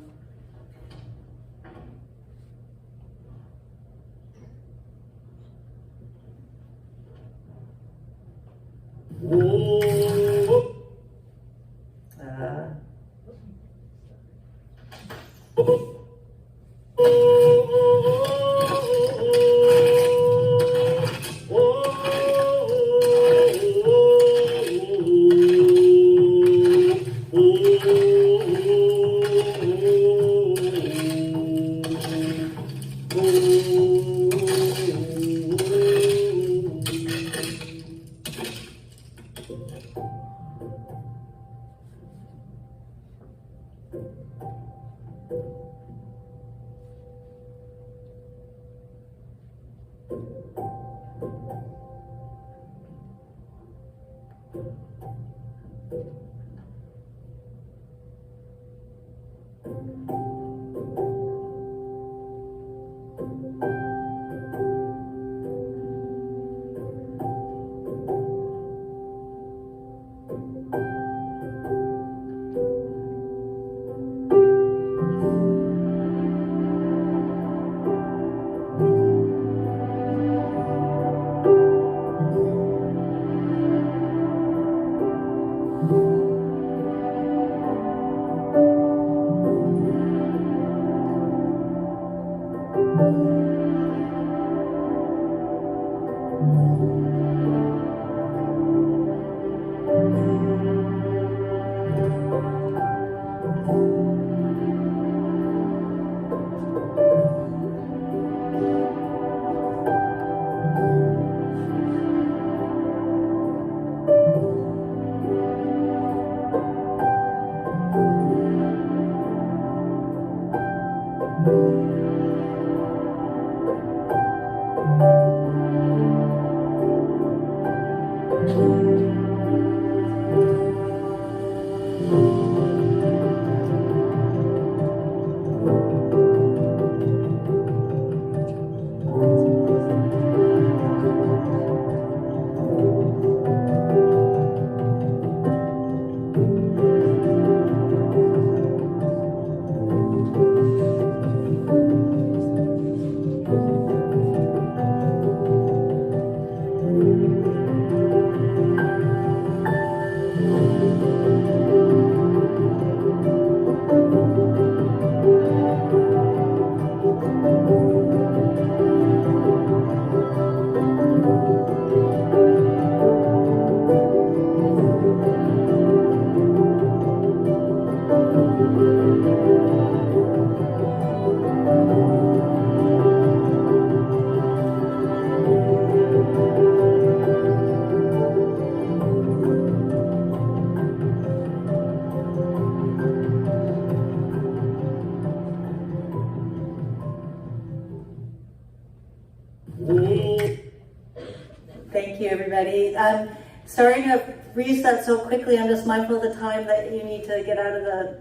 Thank you, everybody. I'm sorry to breeze that so quickly. I'm just mindful of the time that you need to get out of the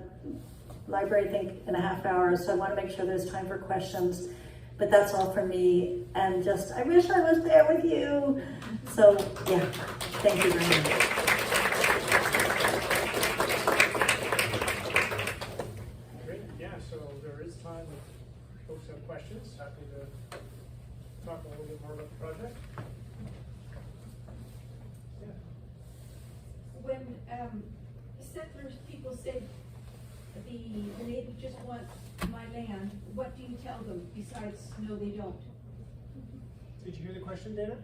library, I think, in a half hour. So I want to make sure there's time for questions. But that's all from me. And just, I wish I was there with you. So, yeah, thank you very much. Great. Yeah, so there is time if folks have questions. Happy to talk a little bit more about the project. Yeah. When settlers, people say the natives just want my land, what do you tell them besides no they don't? Did you hear the question, Dana?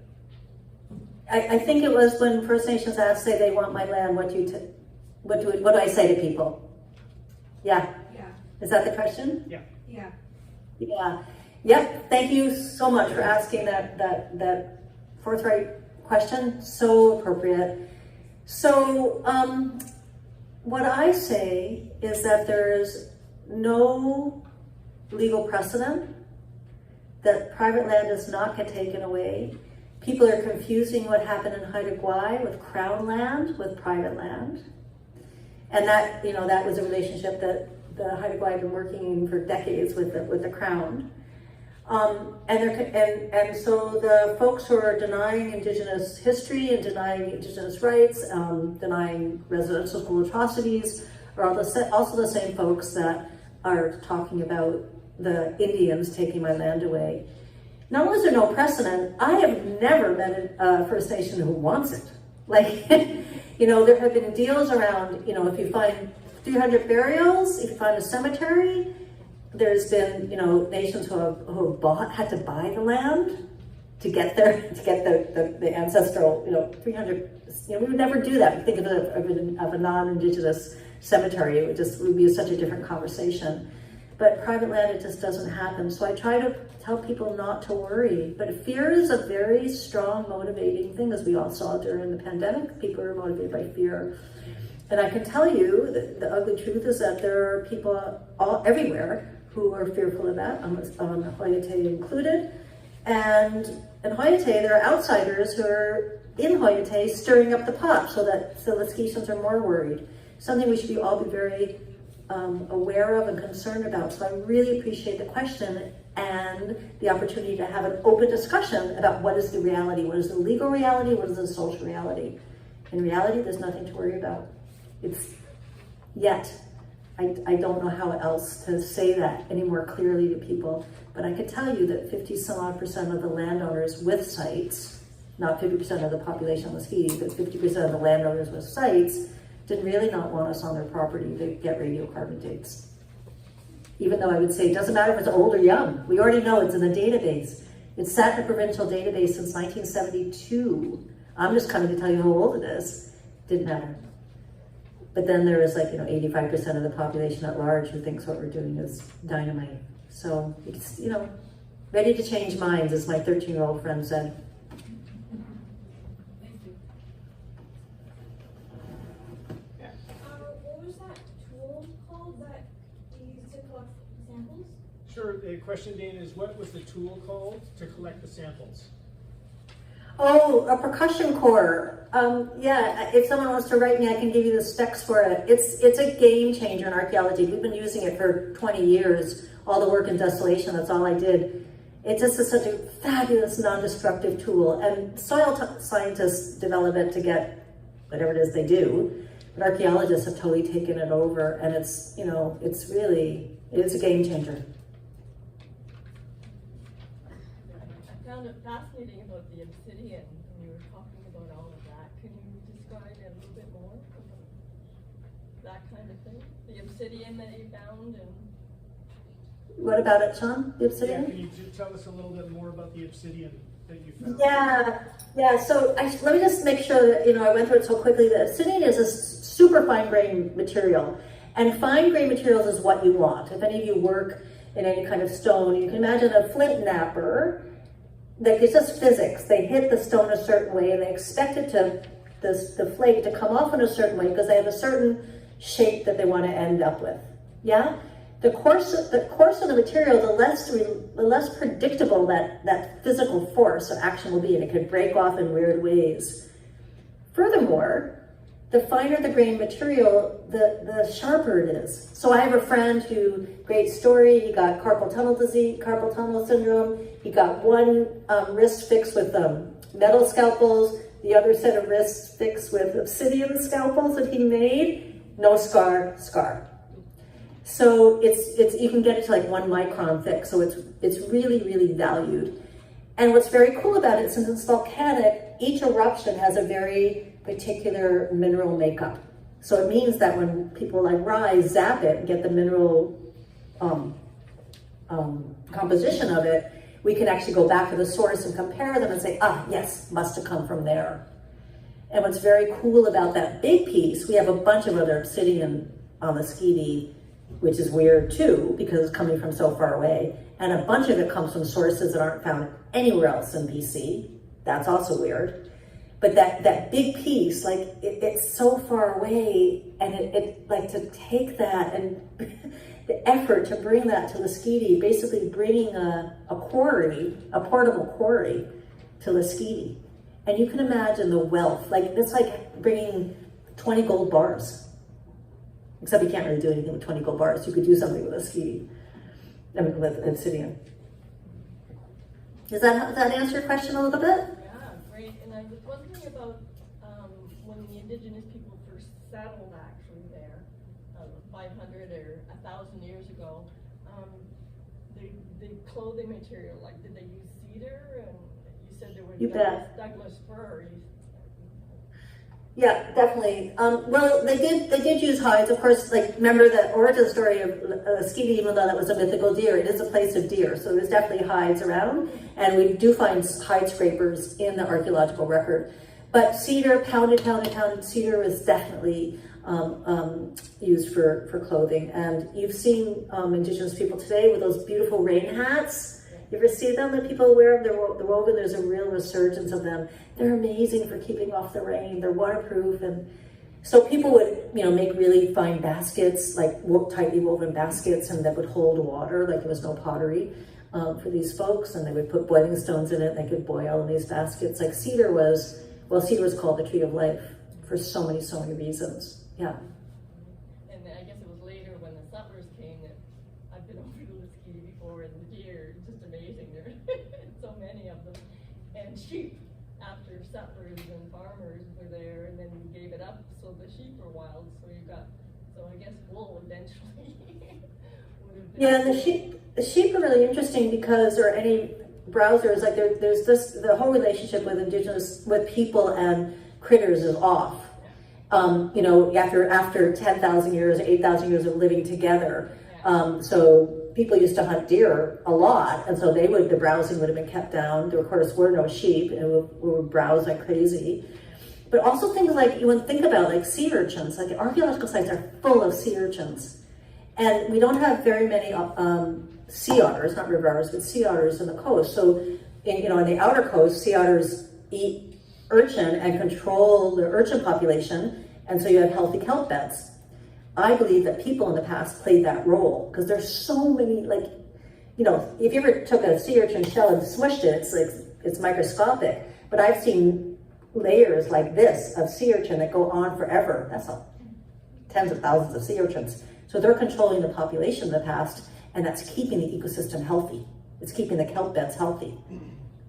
I think it was when First Nations asked, say they want my land, what do I say to people? Yeah. Yeah, Is that the question? Yeah. yeah. Yeah. Yep, thank you so much for asking that forthright question, so appropriate. So, what I say is that there's no legal precedent, that private land does not get taken away. People are confusing what happened in Haida Gwaii with crown land with private land. And that, you know, that was a relationship that the Haida Gwaii had been working in for decades with the crown. And so the folks who are denying Indigenous history and denying Indigenous rights, denying residential school atrocities, are also the same folks that are talking about the Indians taking my land away. Not only is there no precedent, I have never met a First Nation who wants it. Like, you know, there have been deals around, you know, if you find 300 burials, if you find a cemetery, there's been, you know, nations who have had to buy the land to get the ancestral, you know, 300, you know, we would never do that. We think of a non-Indigenous cemetery, it would be such a different conversation. But private land, it just doesn't happen. So I try to tell people not to worry. But fear is a very strong motivating thing, as we all saw during the pandemic. People are motivated by fear. And I can tell you that the ugly truth is that there are people everywhere who are fearful of that, on Hoyate included. And in Hoyate, there are outsiders who are in Hoyate stirring up the pot so that the Lasquetians are more worried. Something we should all be very aware of and concerned about. So I really appreciate the question and the opportunity to have an open discussion about what is the reality, what is the legal reality, what is the social reality. In reality, there's nothing to worry about. I don't know how else to say that any more clearly to people, but I could tell you that 50% of the landowners with sites, not 50% of the population of Lasqueti, but 50% of the landowners with sites, did really not want us on their property to get radiocarbon dates. Even though I would say it doesn't matter if it's old or young. We already know it's in the database. It's sat in a provincial database since 1972. I'm just coming to tell you how old it is. Didn't matter. But then there is 85% of the population at large who thinks what we're doing is dynamite. So it's, ready to change minds, as my 13-year-old friend said. What was that tool called that you used to collect samples? Sure, the question, Dana, is what was the tool called to collect the samples? Oh, a percussion core. Yeah, if someone wants to write me, I can give you the specs for it. It's a game changer in archaeology. We've been using it for 20 years. All the work in desolation, that's all I did. It just is such a fabulous non-destructive tool. And soil scientists develop it to get whatever it is they do. But archaeologists have totally taken it over, and it's a game changer. I found it fascinating about the obsidian, and you were talking about all of that. Can you describe it a little bit more? That kind of thing? The obsidian that you found and... What about it, Sean? The obsidian? Yeah, can you tell us a little bit more about the obsidian that you found? Yeah. So let me just make sure that, I went through it so quickly. The obsidian is a super fine-grained material. And fine-grained materials is what you want. If any of you work in any kind of stone, you can imagine a flint knapper. It's just physics. They hit the stone a certain way and they expect it the flake to come off in a certain way because they have a certain shape that they want to end up with. Yeah? The coarser the material, the less predictable that physical force of action will be, and it could break off in weird ways. Furthermore, the finer the grain material, the sharper it is. So I have a friend who, great story, he got carpal tunnel syndrome. He got one wrist fixed with metal scalpels, the other set of wrists fixed with obsidian scalpels that he made. No scar. So it's you can get it to 1 micron thick. So it's really, really valued. And what's very cool about it, since it's volcanic, each eruption has a very particular mineral makeup. So it means that when people rise, zap it, and get the mineral composition of it, we can actually go back to the source and compare them and say, yes, must have come from there. And what's very cool about that big piece, we have a bunch of other obsidian on Lasqueti which is weird too, because it's coming from so far away. And a bunch of it comes from sources that aren't found anywhere else in BC. That's also weird. But that big piece, like it's so far away, and it like to take that and the effort to bring that to Lasqueti, basically bringing a quarry, a portable quarry to Lasqueti. And you can imagine the wealth, like it's like bringing 20 gold bars. Except you can't really do anything with 20 gold bars. You could do something with Lasqueti, I mean with obsidian. Does that answer your question a little bit? Yeah, great. And I was wondering about when the indigenous people first settled actually there, 500 or 1,000 years ago, the clothing material, like did they use cedar? And you said there were Douglas fir. Yeah, definitely. Well, they did use hides, of course. Like, remember the origin story of Lasqueti, even though that was a mythical deer, it is a place of deer, so there's definitely hides around, and we do find hide scrapers in the archaeological record. But cedar, pounded cedar was definitely used for clothing. And you've seen indigenous people today with those beautiful rain hats. You ever see them that people wear? They're woven. There's a real resurgence of them. They're amazing for keeping off the rain. They're waterproof, and so people would, make really fine baskets, like tightly woven baskets, and that would hold water. Like there was no pottery for these folks, and they would put boiling stones in it. And they could boil in these baskets. Like cedar was called the tree of life for so many reasons. Yeah. And I guess it was later when the settlers came that I've been over to Lasqueti before, and the deer, just amazing. There so many of them, and sheep. After settlers and farmers were there, and then we gave it up, so the sheep were wild. So I guess wool eventually would have been. Yeah, and the sheep are really interesting because, or any browsers, like there's the whole relationship with people and critters is off. After 10,000 years, 8,000 years of living together. So people used to hunt deer a lot, and so the browsing would have been kept down. There, of course, were no sheep, and we would browse like crazy. But also things like, you want to think about like sea urchins, like the archaeological sites are full of sea urchins. And we don't have very many sea otters, not river otters, but sea otters in the coast. So, in the outer coast, sea otters eat urchin and control the urchin population, and so you have healthy kelp beds. I believe that people in the past played that role because there's so many, if you ever took a sea urchin shell and smushed it, it's microscopic. But I've seen layers like this of sea urchin that go on forever. That's tens of thousands of sea urchins. So they're controlling the population in the past, and that's keeping the ecosystem healthy. It's keeping the kelp beds healthy.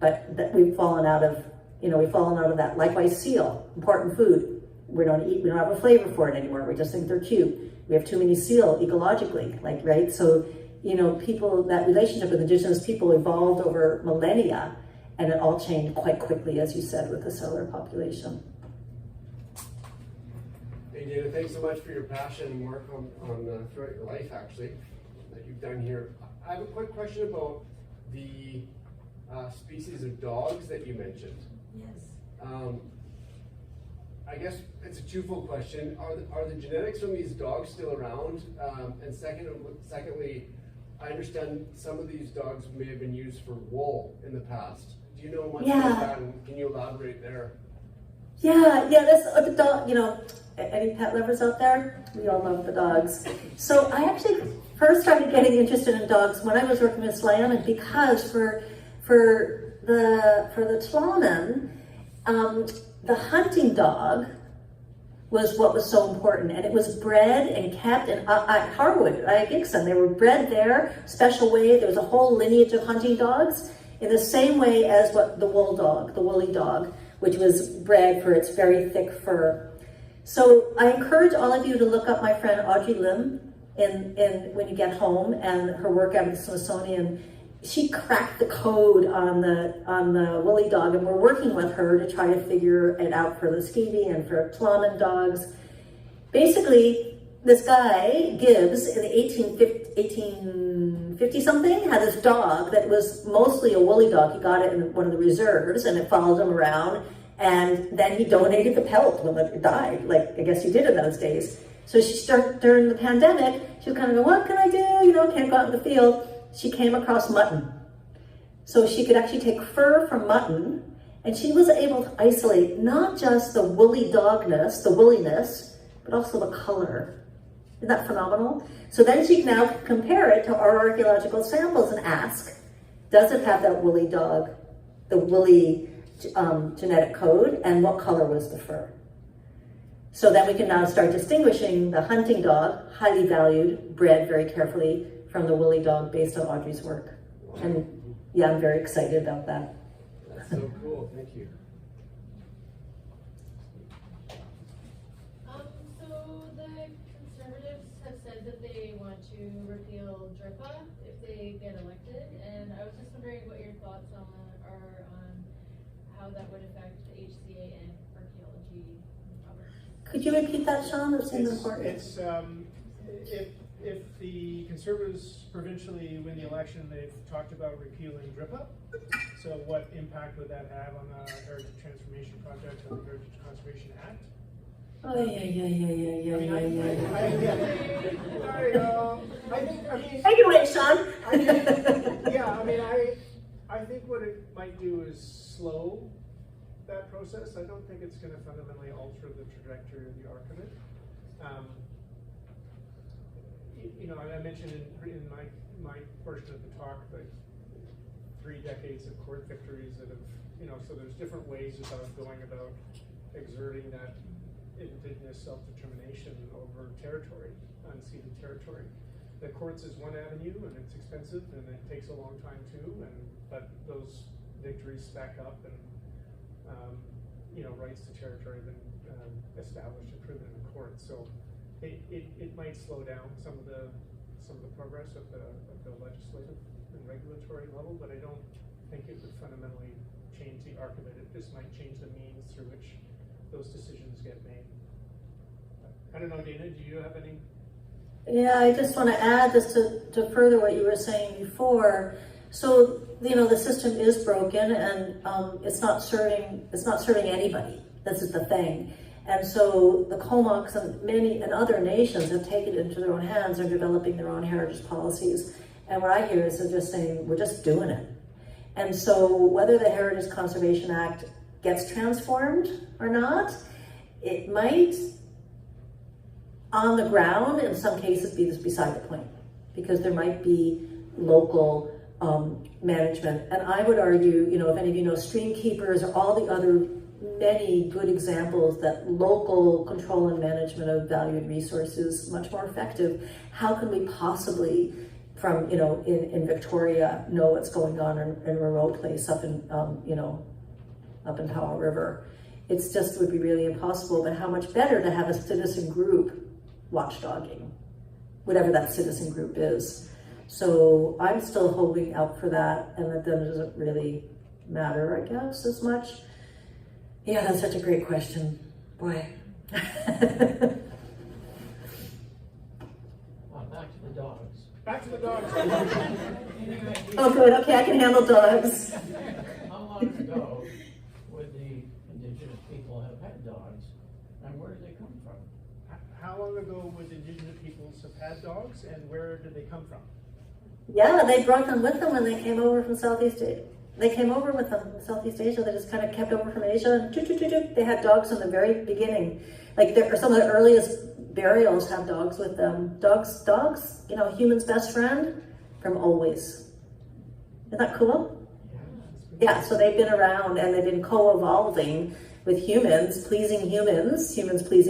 But we've fallen out of that. Likewise, seal, important food. We don't have a flavor for it anymore. We just think they're cute. We have too many seal ecologically, right? So, that relationship with indigenous people evolved over millennia, and it all changed quite quickly, as you said, with the settler population. Hey, Dana, thanks so much for your passion and work on throughout your life, actually, that you've done here. I have a quick question about the species of dogs that you mentioned. Yes. I guess it's a twofold question. Are the genetics from these dogs still around? And secondly, I understand some of these dogs may have been used for wool in the past. Do you know much about that, and can you elaborate there? Yeah, that's the dog, any pet lovers out there? We all love the dogs. So I actually first started getting interested in dogs when I was working with Slam, because for the Tla'amin, the hunting dog was what was so important, and it was bred and kept at Harwood, at Gixon. They were bred there, special way. There was a whole lineage of hunting dogs in the same way as what the woolly dog, which was bred for its very thick fur. So I encourage all of you to look up my friend Audrey Lim when you get home, and her work out of the Smithsonian. She cracked the code on the woolly dog, and we're working with her to try to figure it out for Lasqueti and for Tla'amin dogs. Basically, this guy, Gibbs, in the 1850 something, had this dog that was mostly a woolly dog. He got it in one of the reserves, and it followed him around, and then he donated the pelt when it died, like I guess you did in those days. So she started, during the pandemic, she was kind of going, what can I do? You know, can't go out in the field. She came across mutton. So she could actually take fur from mutton, and she was able to isolate not just the woolly dogness, the woolliness, but also the color. Isn't that phenomenal? So then she can now compare it to our archaeological samples and ask, does it have that woolly dog, the woolly genetic code, and what color was the fur? So then we can now start distinguishing the hunting dog, highly valued, bred very carefully, from the woolly dog based on Audrey's work. And yeah, I'm very excited about that. That's so cool, thank you. So the conservatives have said that they want to repeal DRIPA if they get elected, and I was just wondering what your thoughts are on how that would affect HCA and archaeology. Could you repeat that, Sean? That seems important. It's if the Conservatives provincially win the election, they've talked about repealing DRIPA. So what impact would that have on the Heritage Transformation Project or the Heritage Conservation Act? Oh, yeah. Take it away, Sean. I think what it might do is slow that process. I don't think it's going to fundamentally alter the trajectory of the arc of it. You know, I mentioned in my portion of the talk, like 3 decades of court victories that have, you know, so there's different ways about going about exerting that indigenous self-determination over territory, unceded territory. The courts is one avenue, and it's expensive, and it takes a long time too, but those victories stack up, and you know, rights to territory have been established and proven in the court. So it might slow down some of the progress at the legislative and regulatory level, but I don't think it would fundamentally change the arc of it. It just might change the means through which those decisions get made. I don't know, Dana, do you have any? Yeah, I just want to add, just to further what you were saying before. So, you know, the system is broken, and it's not serving anybody. This is the thing. And so the Comox and other nations have taken it into their own hands. They're developing their own heritage policies. And what I hear is they're just saying, we're just doing it. And so whether the Heritage Conservation Act gets transformed or not, it might, on the ground, in some cases, be beside the point, because there might be local management. And I would argue, you know, if any of you know stream keepers or all the other many good examples that local control and management of valued resources much more effective, how can we possibly, from, you know, in Victoria, know what's going on in a remote place up in, you know, up in Powell River? It's just would be really impossible, but how much better to have a citizen group watchdogging, whatever that citizen group is. So I'm still holding out for that, and that then it doesn't really matter, I guess, as much. Yeah, that's such a great question. Boy. Back to the dogs. Back to the dogs. Oh, good. Okay, I can handle dogs. How long ago would the indigenous people have had dogs, and where did they come from? How long ago would indigenous peoples have had dogs, and where did they come from? Yeah, they brought them with them when they came over from Southeast Asia. They came over with them from Southeast Asia. They just kind of kept over from Asia, and they had dogs from the very beginning. Like some of the earliest burials have dogs with them. Dogs, you know, human's best friend from always. Isn't that cool? Yeah, so they've been around, and they've been co-evolving with humans pleasing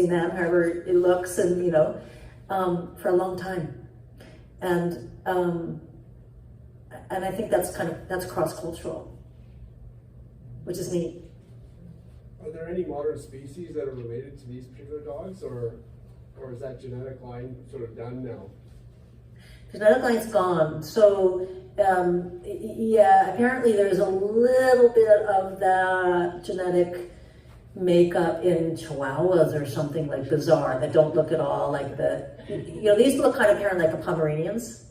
them, however it looks, and, you know, for a long time. And I think that's cross-cultural, which is neat. Are there any modern species that are related to these particular dogs, or is that genetic line sort of done now? Genetic line's gone. So, yeah, apparently there's a little bit of that genetic makeup in Chihuahuas or something like bizarre that don't look at all like you know, these look kind of apparently like the Pomeranians.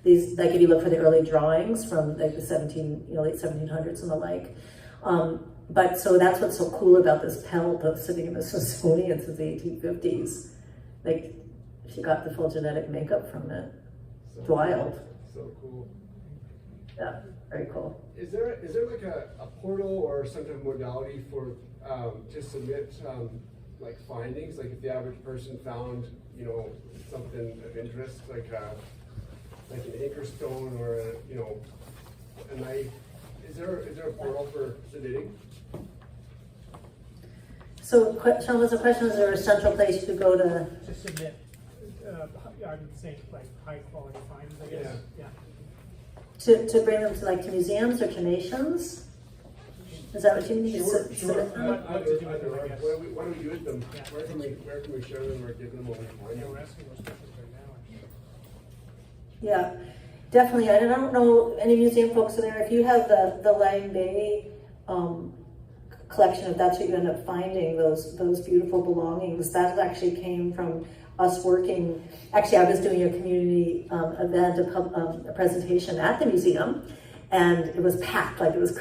These, like if you look for the early drawings from like the late 1700s and the like. But so that's what's so cool about this pelt that's sitting in the Smithsonian since the 1850s. like, she got the full genetic makeup from it. So- It's wild. So cool. Yeah, very cool. Is there like a portal or some type of modality for to submit like findings? Like if the average person found, you know, something of interest, like an anchor stone or a knife. Is there a portal for submitting? So, Sean, was the question, is there a central place you could go to? To submit, I would say like high quality finds, I guess, yeah. To bring them to, like, to museums or to nations? Is that what you mean? Sure. Submit them? What to do with them, I guess. What do we do with them? Yeah. Where can we share them or give them when we find Yeah, them? we're asking those questions right now. Yeah, definitely. I don't know any museum folks in there. If you have the Lang Bay collection, if that's what you end up finding, those beautiful belongings, that actually came from us working. Actually, I was doing a community event, a presentation at the museum, and it was packed, like it was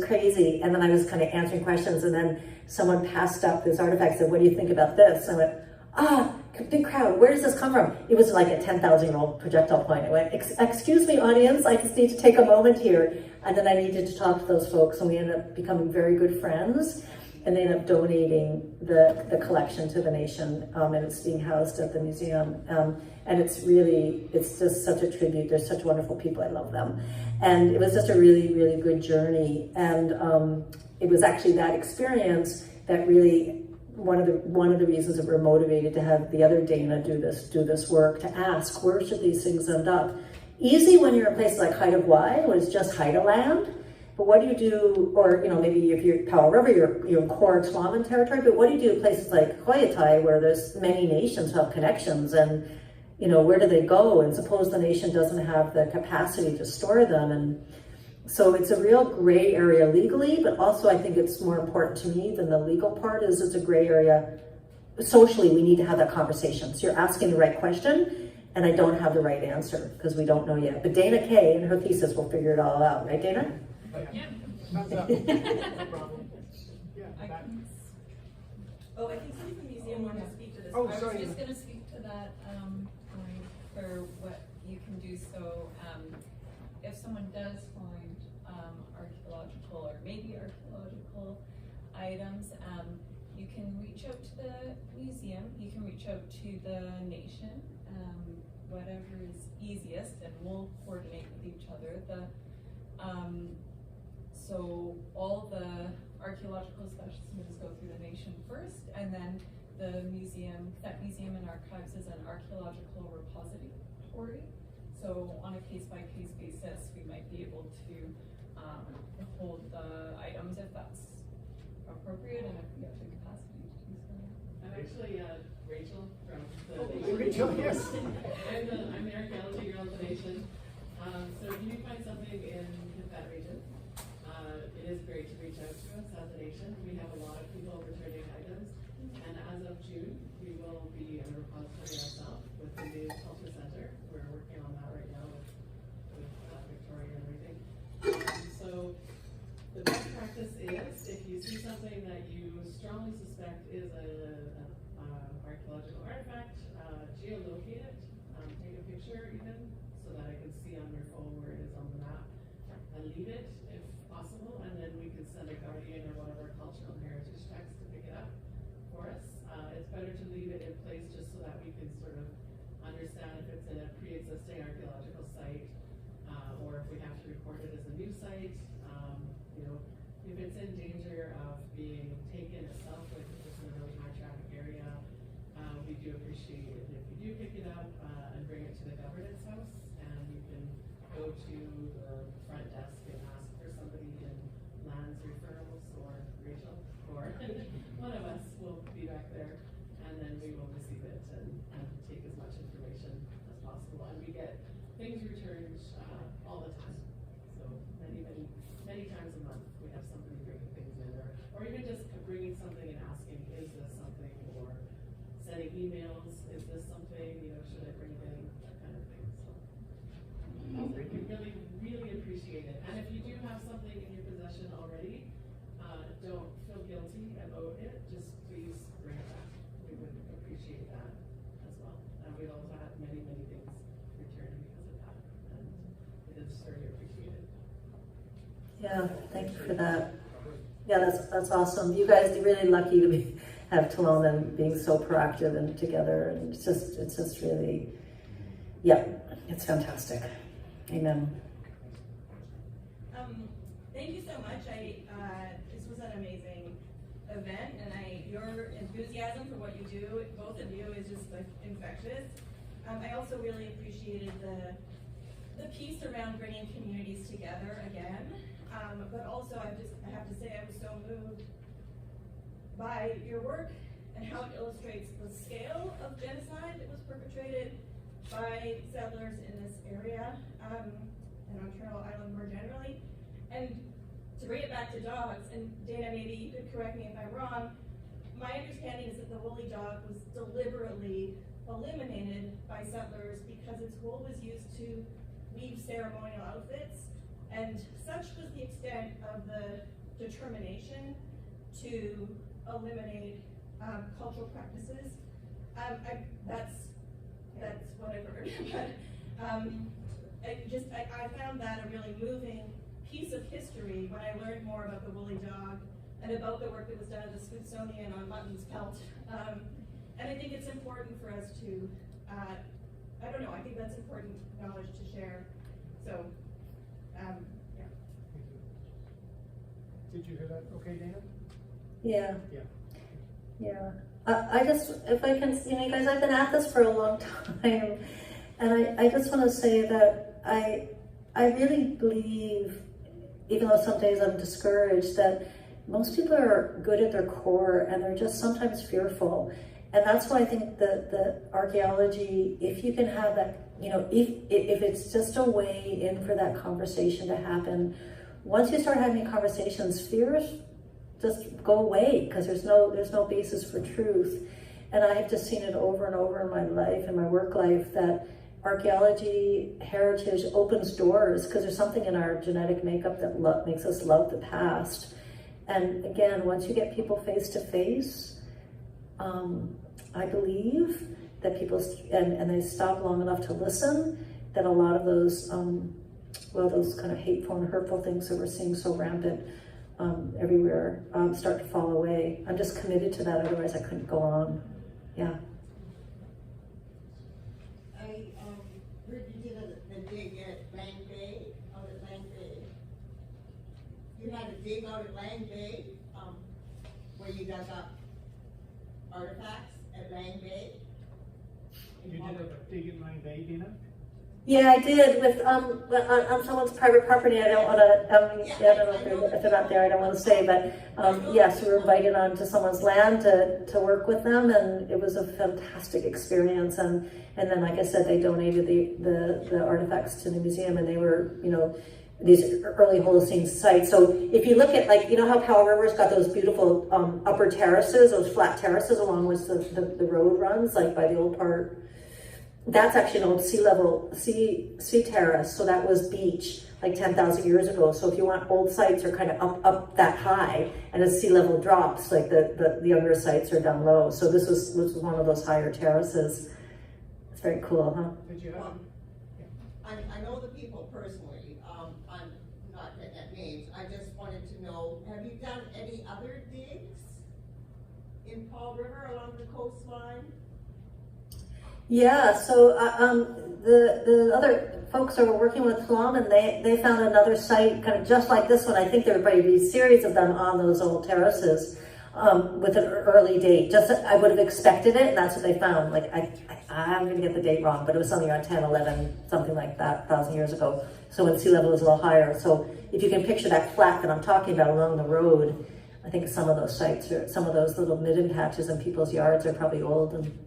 crazy. And then I was kind of answering questions, and then someone passed up this artifact, said, "What do you think about this?" And I went, big crowd, where does this come from? It was like a 10,000-year-old projectile point. I went, excuse me, audience, I just need to take a moment here. And then I needed to talk to those folks, and we ended up becoming very good friends. And they ended up donating the collection to the nation, and it's being housed at the museum. And it's just such a tribute. They're such wonderful people. I love them. And it was just a really, really good journey. And it was actually that experience that really, one of the reasons that we're motivated to have the other Dana do this work, to ask, where should these things end up? Easy when you're in places like Haida Gwaii, where it's just Haida land. But what do you do, or maybe if you're Powell River, you're in core Tla'amin territory, but what do you do in places like Koyatai, where there's many nations who have connections, and where do they go? And suppose the nation doesn't have the capacity to store them. And so it's a real gray area legally, but also I think it's more important to me than the legal part is it's a gray area. Socially, we need to have that conversation. So you're asking the right question, and I don't have the right answer because we don't know yet. But Dana Kay in her thesis will figure it all out, right, Dana? Yeah. Thumbs up. No problem. Yeah, back. Oh, I think somebody from the museum wanted to speak to this. Oh, I sorry. was just gonna speak to that, point for what you can do. So, if someone does find, archaeological or maybe archaeological items, you can reach out to the museum, you can reach out to the nation, whatever is easiest, and we'll coordinate with each other. So all the archaeological specimens go through the nation first, and then the museum, that museum and archives is an archaeological repository. So on a case-by-case basis, we might be able to hold the items if that's appropriate and if we have the capacity to do so. I'm actually Rachel from the Oh, Nation. Rachel, yes. I'm the archaeology girl of the Nation. So if you find something in that region, it is great to reach out to us as a nation. We have a lot of people returning items, and as of June, we will be in a repository ourselves with the new culture center. We're working on that right now with Victoria and everything. So the best practice is if you see something that you strongly suspect is an archaeological artifact, geolocate it, take a picture even, so that I can see on your phone where it is on the map, and leave it if possible, and then we can send a guardian or one of our cultural heritage techs to pick it up for us. It's better to leave it in place just so that we can sort of understand if it's in a pre-existing archaeological site, or if we have to report it as a new site. If it's in danger of being taken itself, like if it's in a really high traffic area, we do appreciate it if you do pick it up and bring it to the governance house, and you can go to the front desk and ask for somebody in lands referrals, or Rachel, or one of us will be back there, and then we will receive it and take as much information as possible. And we get things returned all the time. So many times a month we have somebody bringing things in, or even just bringing something and asking, is this something, or sending emails, is this something, should I bring it in, that kind of thing. So we really, really appreciate it. And if you do have something in your possession already, don't feel guilty about it, just please bring it back. We would appreciate that as we've also had many, many things returned because of that, and it is very appreciated. Yeah, thank you for that. Yeah, that's awesome. You guys are really lucky to have Talon and being so proactive and together, and it's just really, yeah, it's fantastic. Amen. Thank you so much. This was an amazing event, and your enthusiasm for what you do, both of you, is just like infectious. I also really appreciated the piece around bringing communities together again. But also, I have to say, I was so moved by your work and how it illustrates the scale of genocide that was perpetrated by settlers in this area, and on Turtle Island more generally. And to bring it back to dogs, and Dana, maybe you could correct me if I'm wrong, my understanding is that the woolly dog was deliberately eliminated by settlers because its wool was used to weave ceremonial outfits, and such was the extent of the determination to eliminate cultural practices. That's what I've heard. But I found that a really moving piece of history when I learned more about the woolly dog and about the work that was done at the Smithsonian on mutton's pelt. And I think it's important for us to, I don't know, I think that's important knowledge to share. So, yeah. Did you hear that okay, Dana? Yeah. Yeah. Yeah. I just, if I can, you guys, I've been at this for a long time, and I just want to say that I really believe, even though some days I'm discouraged, that most people are good at their core and they're just sometimes fearful. And that's why I think that the archaeology, if you can have that, if it's just a way in for that conversation to happen, once you start having conversations, fears just go away, because there's no basis for truth. And I have just seen it over and over in my life, in my work life, that archaeology heritage opens doors, because there's something in our genetic makeup that makes us love the past. And again, once you get people face to face, I believe that people, and they stop long enough to listen, that a lot of those, those kind of hateful and hurtful things that we're seeing so rampant everywhere start to fall away. I'm just committed to that, otherwise I couldn't go on. Yeah. I heard you did a dig at Lang Bay, out at Lang Bay. You had a dig out at Lang Bay, where you dug up artifacts at Lang Bay. You did a dig in Lang Bay, Dina? Yeah, I did with on someone's private property. I don't want to. I don't know if they're not there. I don't want to say, but yes, we were invited onto someone's land to work with them, and it was a fantastic experience. And then, like I said, they donated the artifacts to the museum, and they were these early Holocene sites. So if you look at how Powell River's got those beautiful upper terraces, those flat terraces along which the road runs, like by the old part. That's actually an old sea terrace, so that was beach like 10,000 years ago. So if you want old sites are kind of up that high, and as sea level drops, like the younger sites are down low. So this was one of those higher terraces. It's very cool, huh? Did you have? I know the people personally. I'm not getting at names. I just wanted to know, have you done any other digs in Powell River along the coastline? Yeah, so the other folks that were working with Plum, and they found another site kind of just like this one. I think there would probably be a series of them on those old terraces with an early date. Just I would have expected it, and that's what they found. Like I'm going to get the date wrong, but it was something around 10, 11, something like that, 1,000 years ago. So when sea level was a little higher. So if you can picture that flat that I'm talking about along the road, I think some of those sites, or some of those little midden patches in people's yards are probably old, and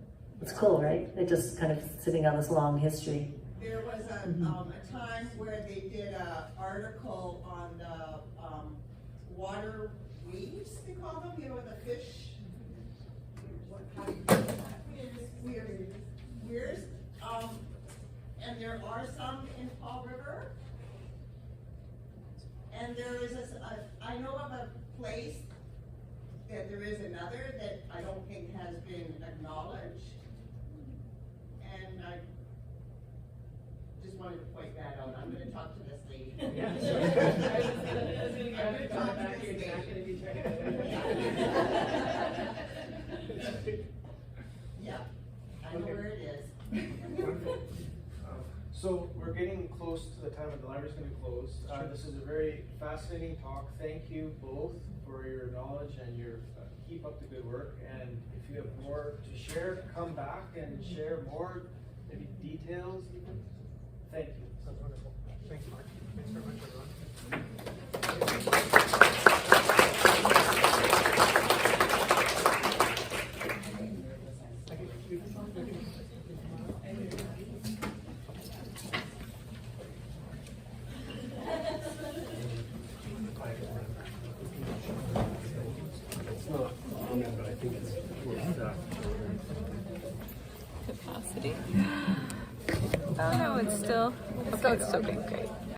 it's cool, right? They're just kind of sitting on this long history. There was a time where they did an article on the water weaves, they call them, the fish. How do you do that? Weirs. And there are some in Powell River. And there is I know of a place that there is another that I don't think has been acknowledged. And wanted to point that out. I'm gonna talk to this lady. Yeah. I was gonna grab your back of your jacket if you tried to. Yeah, I know where it is. Wonderful. So we're getting close to the time that the library's going to close. This is a very fascinating talk. Thank you both for your knowledge and your keep up the good work. And if you have more to share, come back and share more, maybe details even. Thank you. Sounds wonderful. Thanks, Mark. Thanks very much, everyone. Capacity. Oh no, it's still, okay, it's still being great.